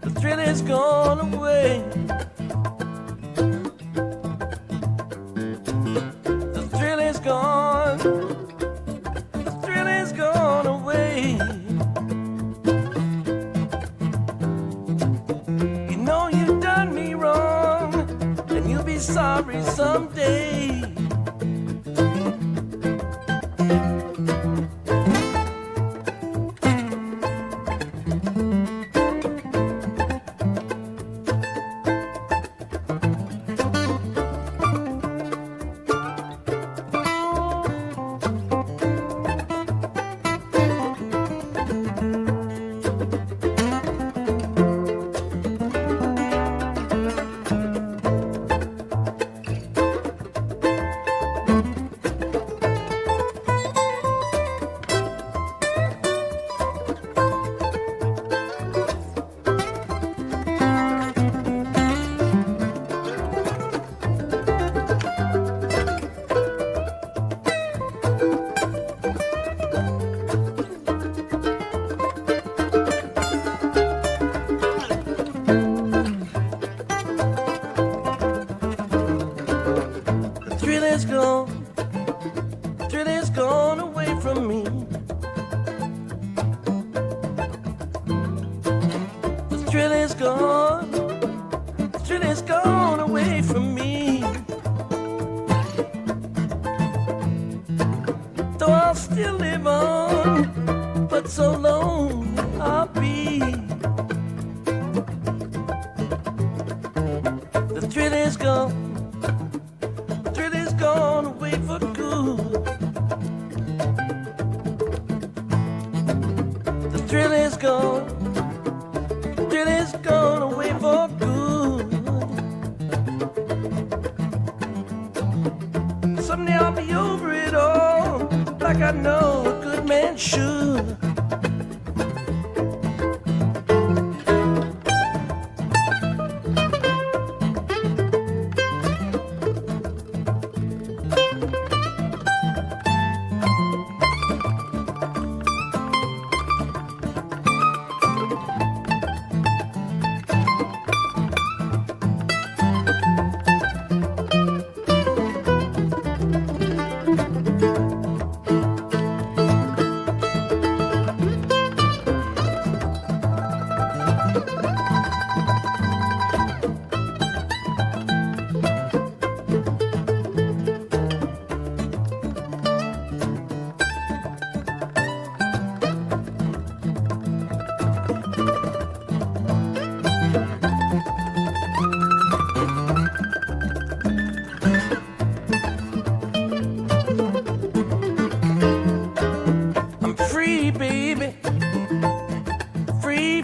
The thrill is gone away. The thrill is gone. The thrill is gone away. You know you've done me wrong, and you'll be sorry someday.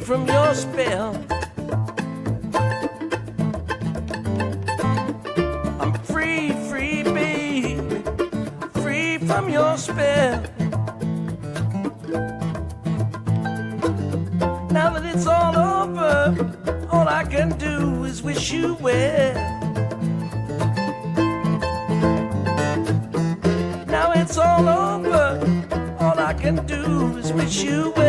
From your spell, I'm free, free, baby, free from your spell. Now that it's all over, all I can do is wish you well. Now it's all over, all I can do is wish you well.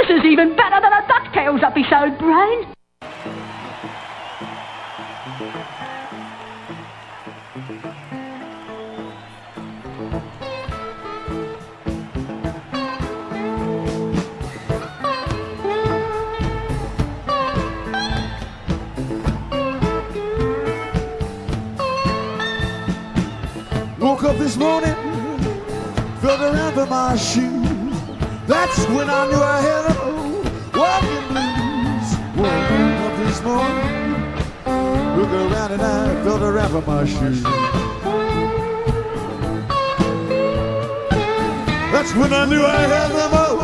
This is even better than a DuckTales episode, Brain. Woke up this morning, felt around for my shoes. That's when I knew I had a walking blues. Woke up this morning, looked around and I felt around for my shoes. That's when I knew I had them all,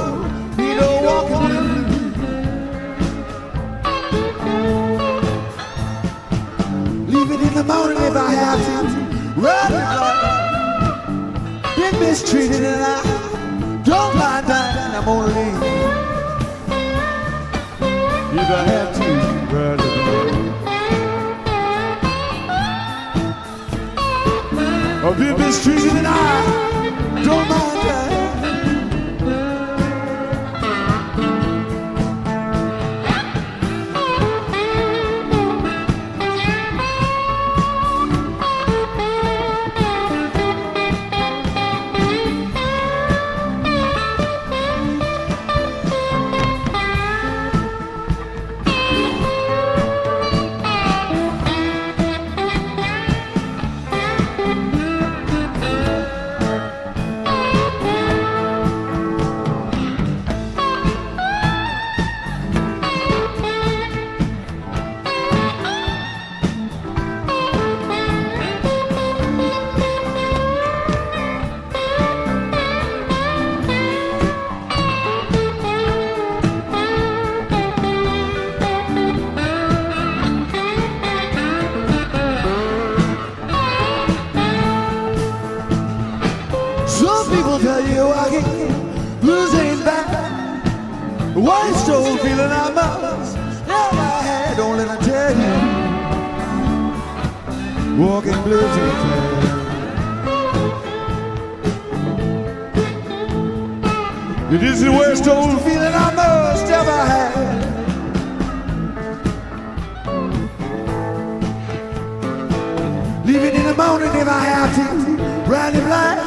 need a walking blues. Leave it in the morning if I have to. Run it like been mistreated and I don't mind dying. I'm gonna leave if I have to. Run it like I've been mistreated and I don't mind dying. Some people tell you walking blues ain't bad. One stole feeling I must never had. Don't let me tell you, walking blues ain't bad. It is the worst old feeling I must ever had. Leave it in the morning if I have to. Riding blind.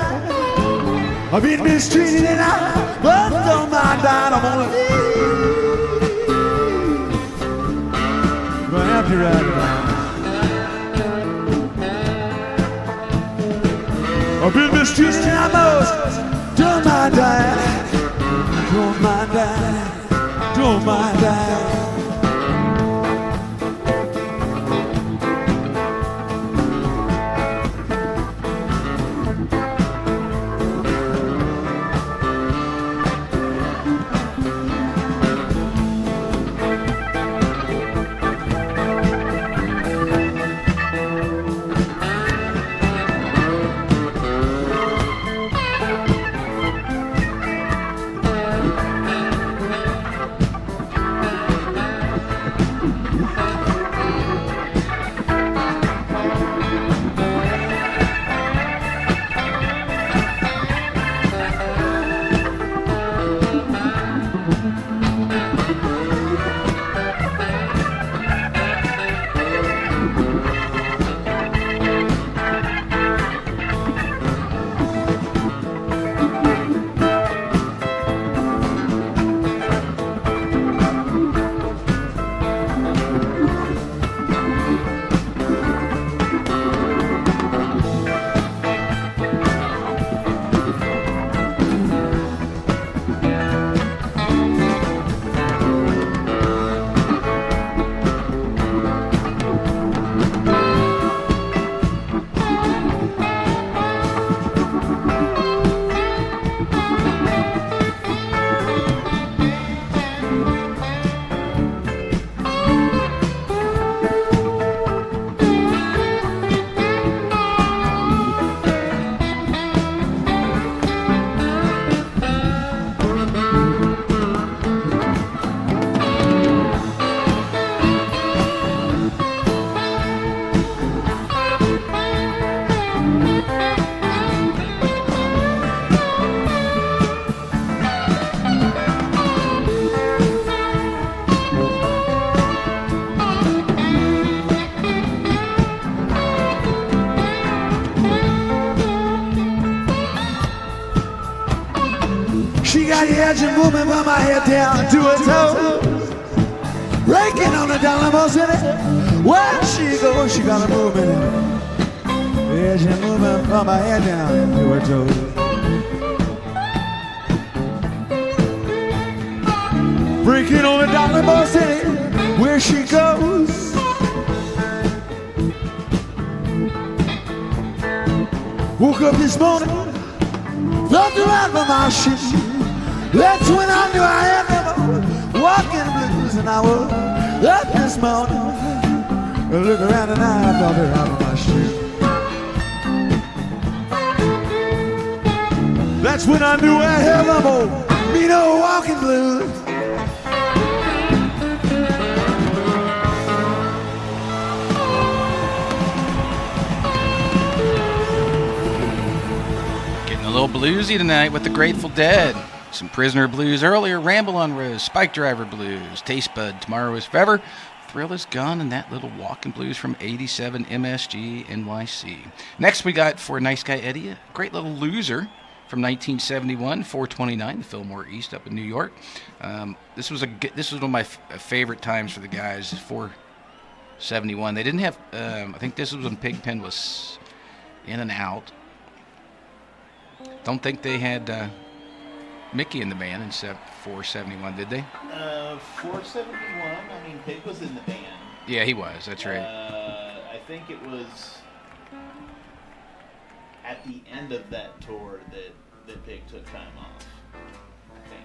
I've been mistreated and I don't mind dying. I'm gonna leave. Gonna have to ride it. I've been mistreated and I must don't mind dying. Don't mind dying. Don't mind dying. Yeah, she's moving from my head down to her toes. Breaking on the Dynamo City. Where she goes, she got a movement in it. Yeah, she's moving from my head down to her toes. Breaking on the Dynamo City. Where she goes. Woke up this morning, felt around for my shoes. That's when I knew I had never walking blues. And I was up this morning, look around and I felt around for my shoes. That's when I knew I had them old, me no walking blues. A little bluesy tonight with the Grateful Dead. Some Prisoner blues earlier, Ramble on Rose, Spike Driver blues, Taste Bud, Tomorrow is Forever, Thrill is Gone, and that little Walking Blues from 87 MSG NYC. Next we got For Nice Guy Eddie, a great little loser from 1971, 429, the Fillmore East up in New York. This was one of my favorite times for the guys, 471. They didn't have, I think this was when Pigpen was in and out. Don't think they had Mickey in the band except 471, did they? 471. I mean, Pig was in the band. Yeah, he was. That's right. I think it was at the end of that tour that Pig took time off. I think.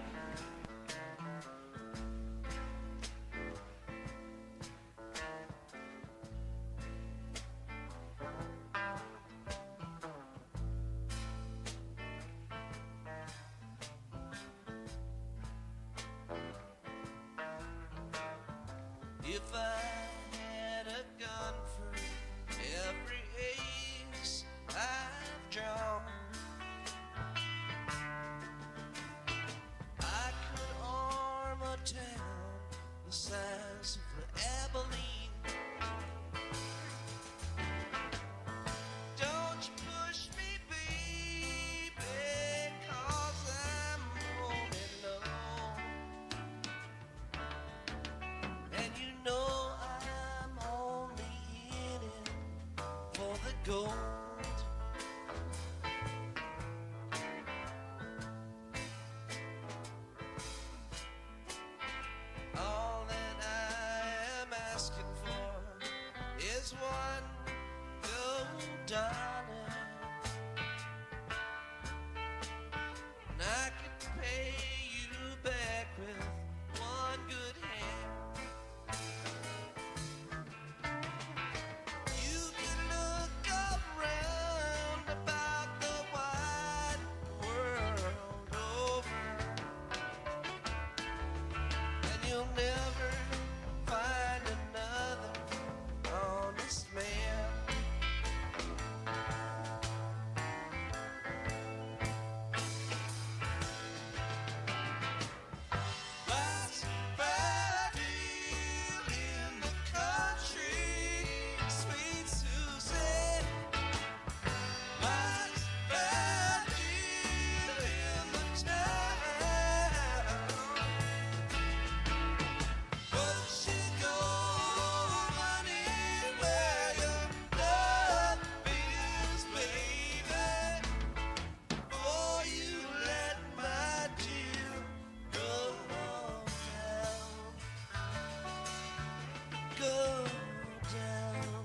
If I had a gun for every ace I've drawn, I could arm a town the size of Abilene. Don't you push me, baby, 'cause I'm holding low. And you know I'm only in it for the gold. All that I am asking for is one gold dollar, and I can pay you back with one good hand. You can look around about the wide world over, and you'll never find another honest man. Last bad deal in the country, sweet Susie. Last bad deal in the town. But she go running where your love is, baby. Before you let my dear go down, go down.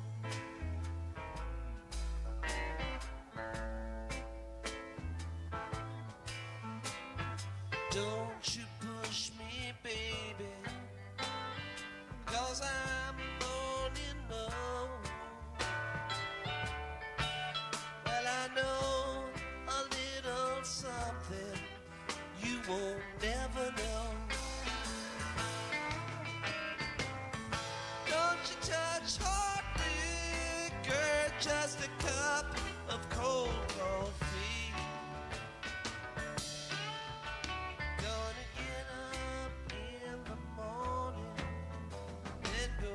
Don't you push me, baby, 'cause I'm only low. Well, I know a little something you won't never know. Don't you touch hard liquor, just a cup of cold coffee. Gonna get up in the morning and go.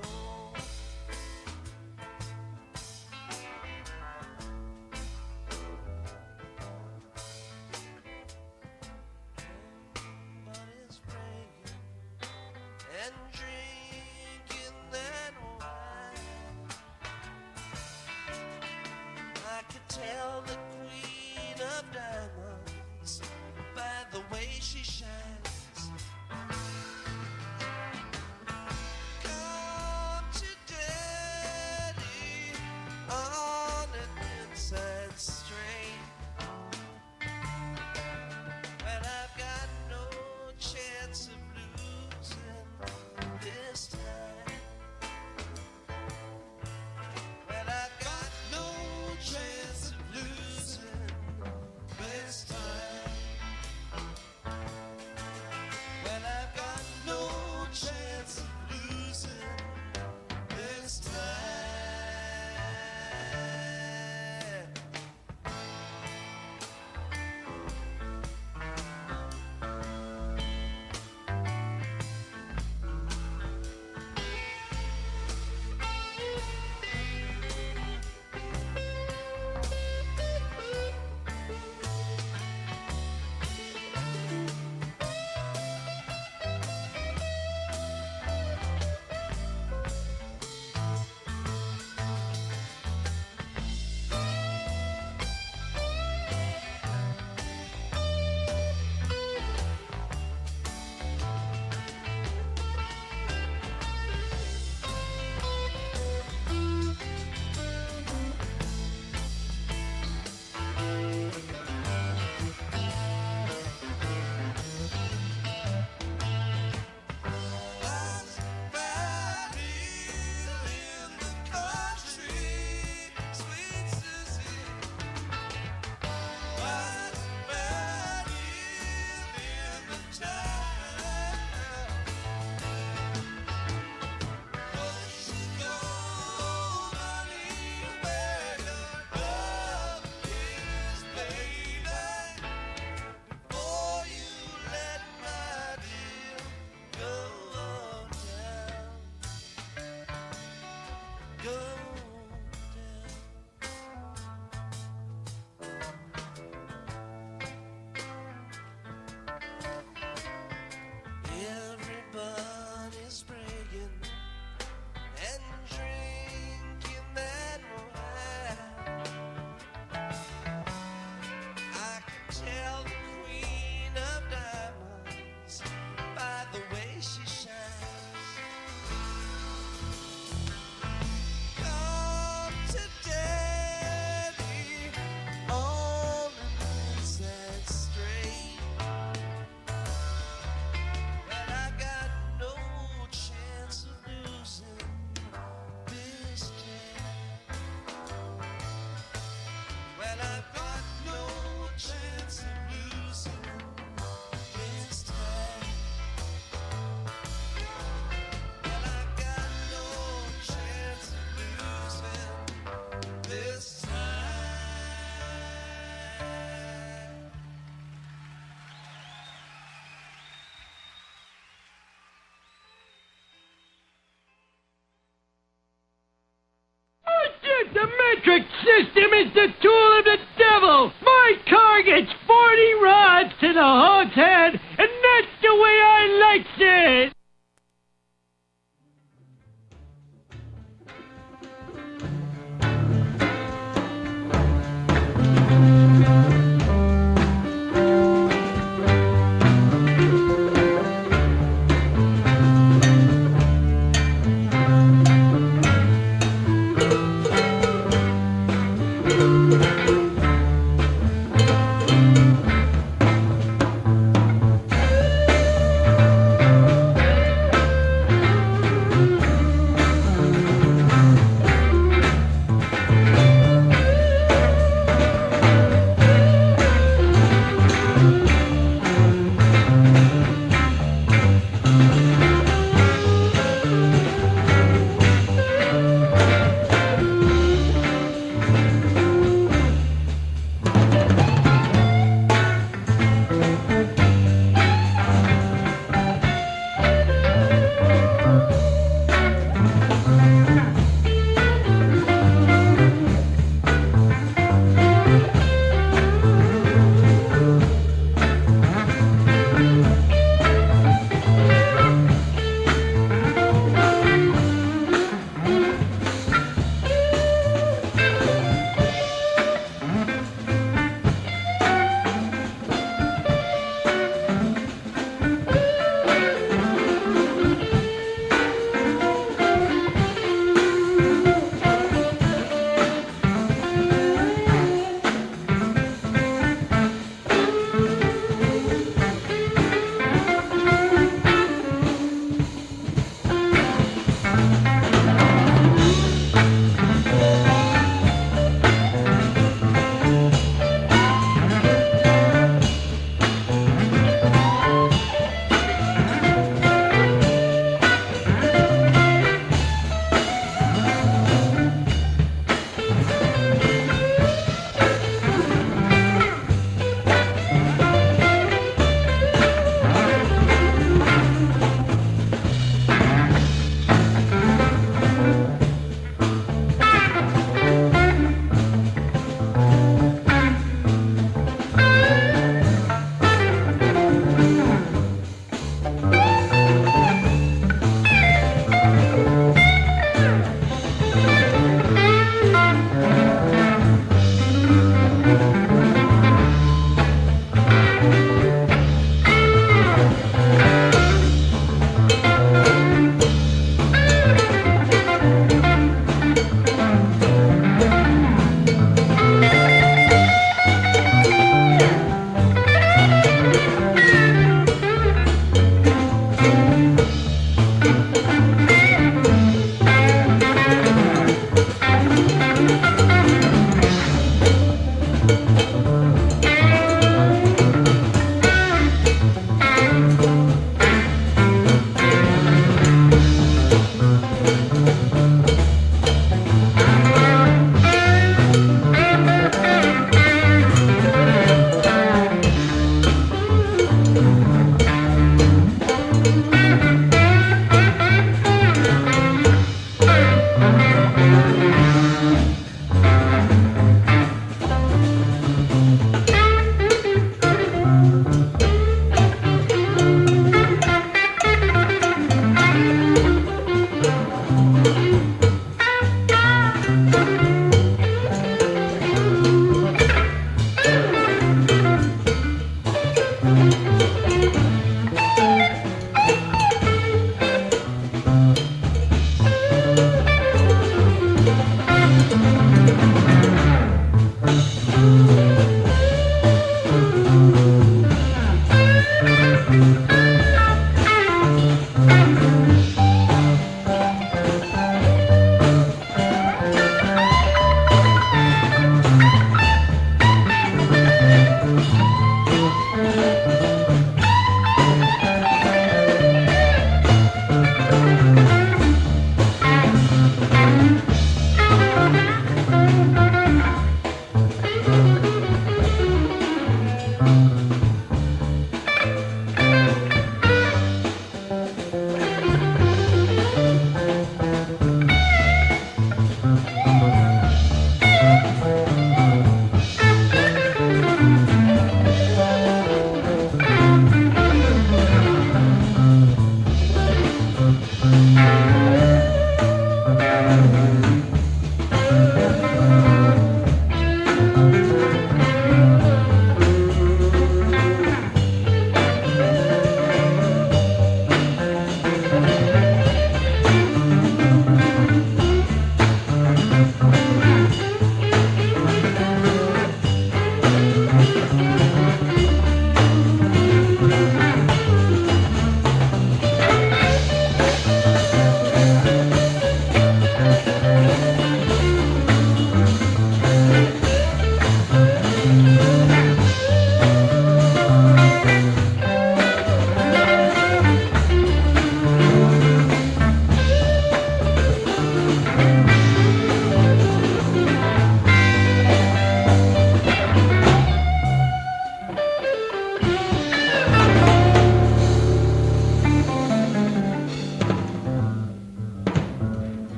metric system is the tool of the devil. My car gets 40 rods to the hog's head, and that's the way I likes it.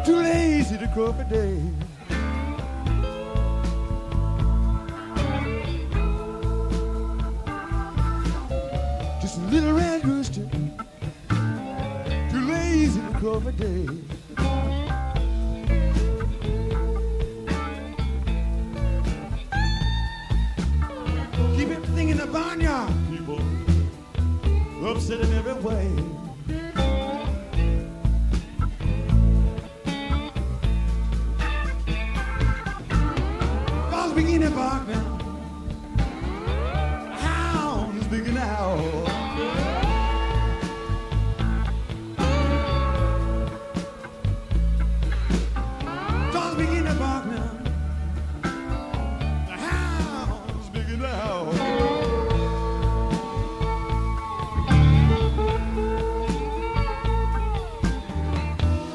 too lazy to crow for day. Just a little red rooster, too lazy to crow for day. Keep everything in the barnyard, people. Upset in every way. Balls begin to bark now. Hounds begin to howl. Dogs begin to bark now. The hounds begin to howl.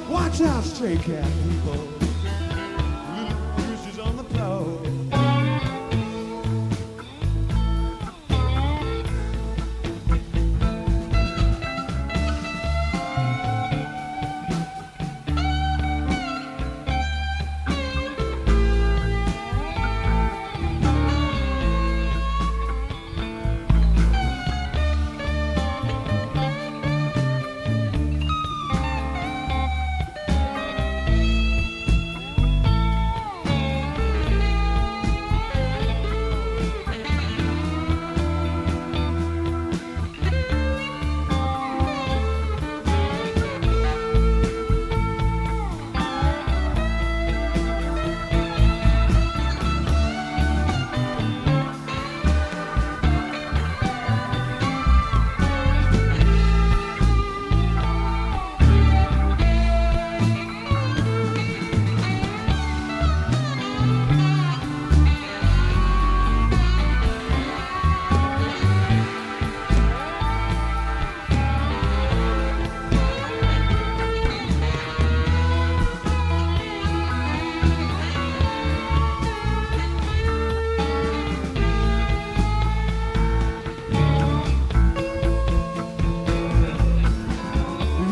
Watch out, stray cat people. Little roosters on the prowl.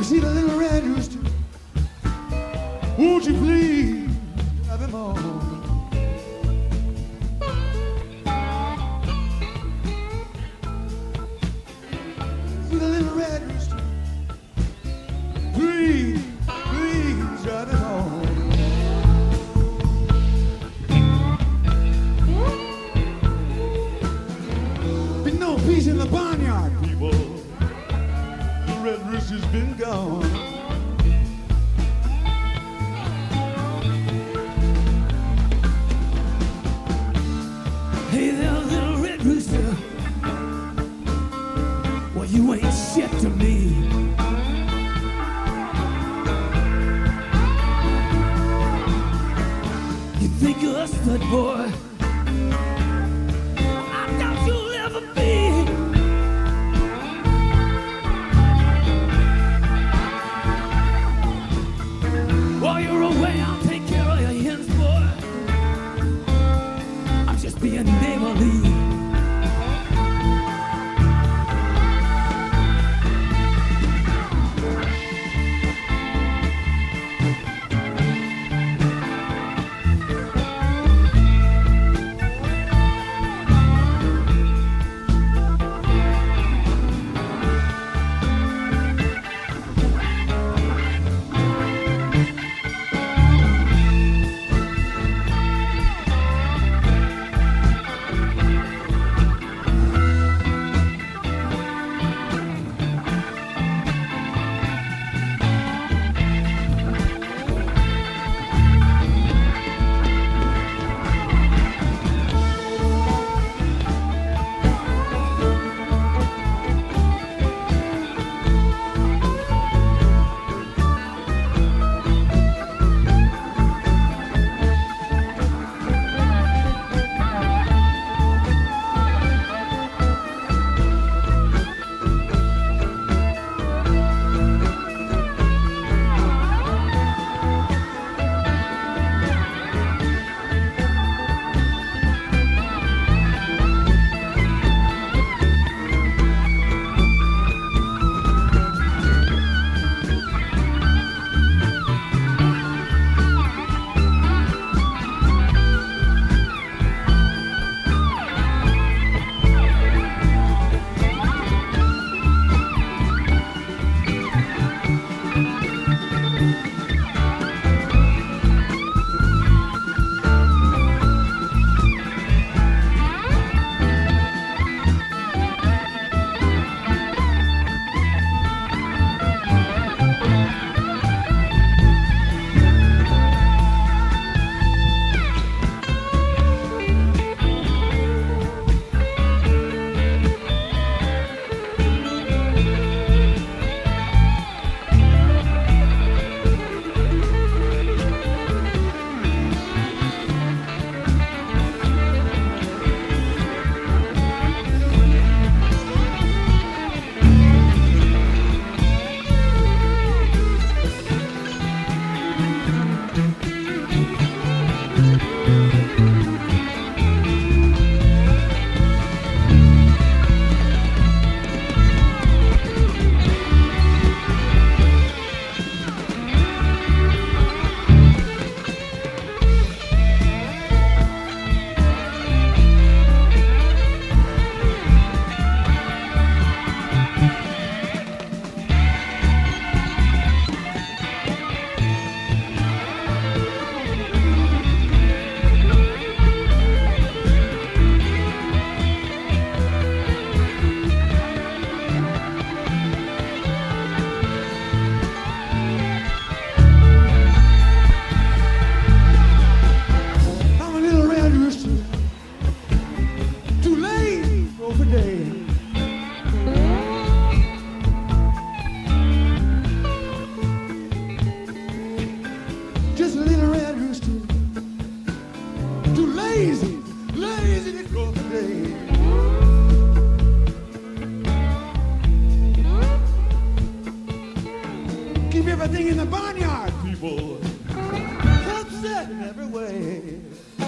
See the little red rooster, won't you please have him on? See the little red rooster, please, please have him on. Been no peace in the barnyard, people. The red rooster's been gone. Hey there, little red rooster. Well, you ain't shit to me. You think you're a stud boy? I doubt you'll ever be. While you're away, I'll take care of your hens, boy. I'm just being neighborly. I'm a little red rooster, too late for day. Just a little red rooster, too lazy, lazy to go for day. Keep everything in the barnyard, people. Upset in every way. A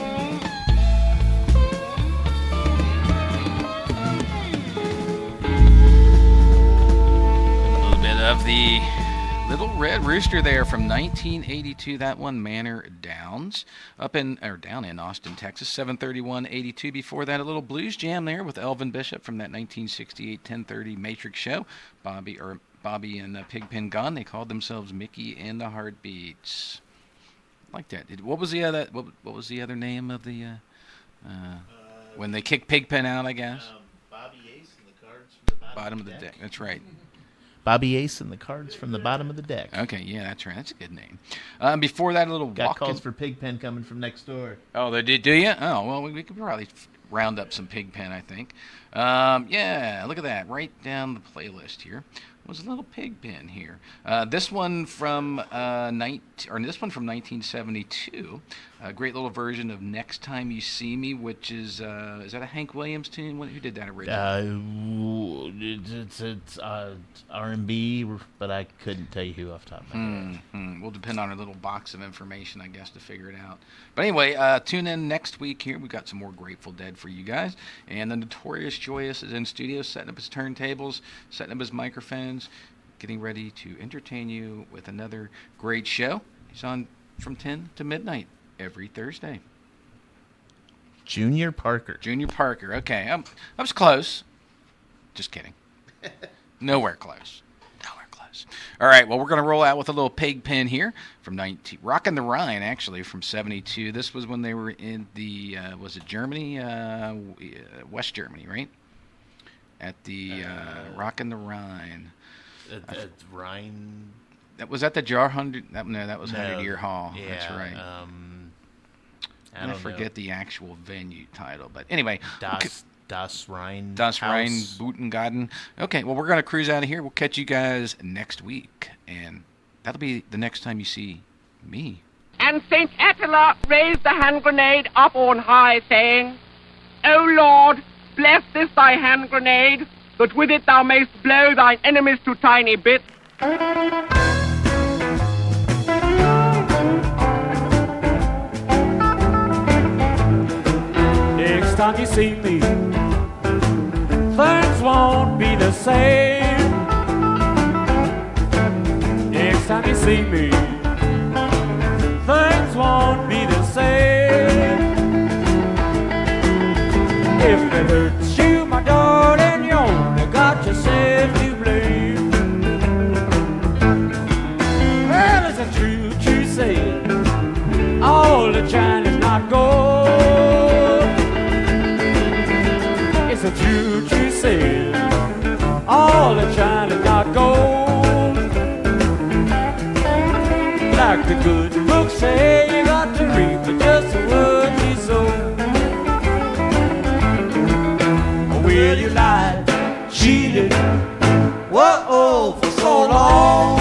little bit of the Little Red Rooster there from 1982. That one, Manor Downs, down in Austin, Texas. 7:31:82. Before that, a little blues jam there with Elvin Bishop from that 1968 10:30 Matrix show. Bobby and Pigpen Gun. They called themselves Mickey and the Heartbeats. Like that. What was the other? What was the other name of the? When they kicked Pigpen out, I guess. Bobby Ace and the Cards from the Bottom of the deck. That's right. Bobby Ace and the Cards from the Bottom of the Deck. Okay, yeah, that's right. That's a good name. Before that, a little Got walking. calls for Pigpen coming from next door. Oh, they did, do you? Oh, well, we could probably round up some Pigpen, I think. Yeah, look at that. Right down the playlist here was a little Pigpen here. This one from 1972. A great little version of "Next Time You See Me," which is that a Hank Williams tune? Who did that originally? It's R&B, but I couldn't tell you who off the top of my head. We'll depend on our little box of information, I guess, to figure it out. But anyway, tune in next week here. We've got some more Grateful Dead for you guys. And the Notorious Joyous is in studio, setting up his turntables, setting up his microphones, getting ready to entertain you with another great show. He's on from 10 to midnight every Thursday. Junior Parker. Okay. I was close. Just kidding. Nowhere close. All right, well, we're going to roll out with a little Pigpen here from Rockin' the Rhine, actually, from 72. This was when they were in the, was it Germany? West Germany, right? At the Rockin' the Rhine. Rhine. That was at the Jar 100. No, that was 100 Year Hall. Yeah, that's right. I forget the actual venue title, but anyway. Das Rhine. Das Rhine Butengarten. Okay, well, we're going to cruise out of here. We'll catch you guys next week, and that'll be the next time you see me. And St. Attila raised the hand grenade up on high, saying, O Lord, bless this thy hand grenade, that with it thou mayst blow thine enemies to tiny bits. Next time you see me, things won't be the same. Next time you see me, things won't be the same. If it hurts you, my darling, you only got yourself to blame. Well, it's a true, true saying, all the China's not gold. It's a true, true saying, all the China's not gold. Like the good books say, you got to reap just the words you sow. Will you lie, cheated, whoa, for so long?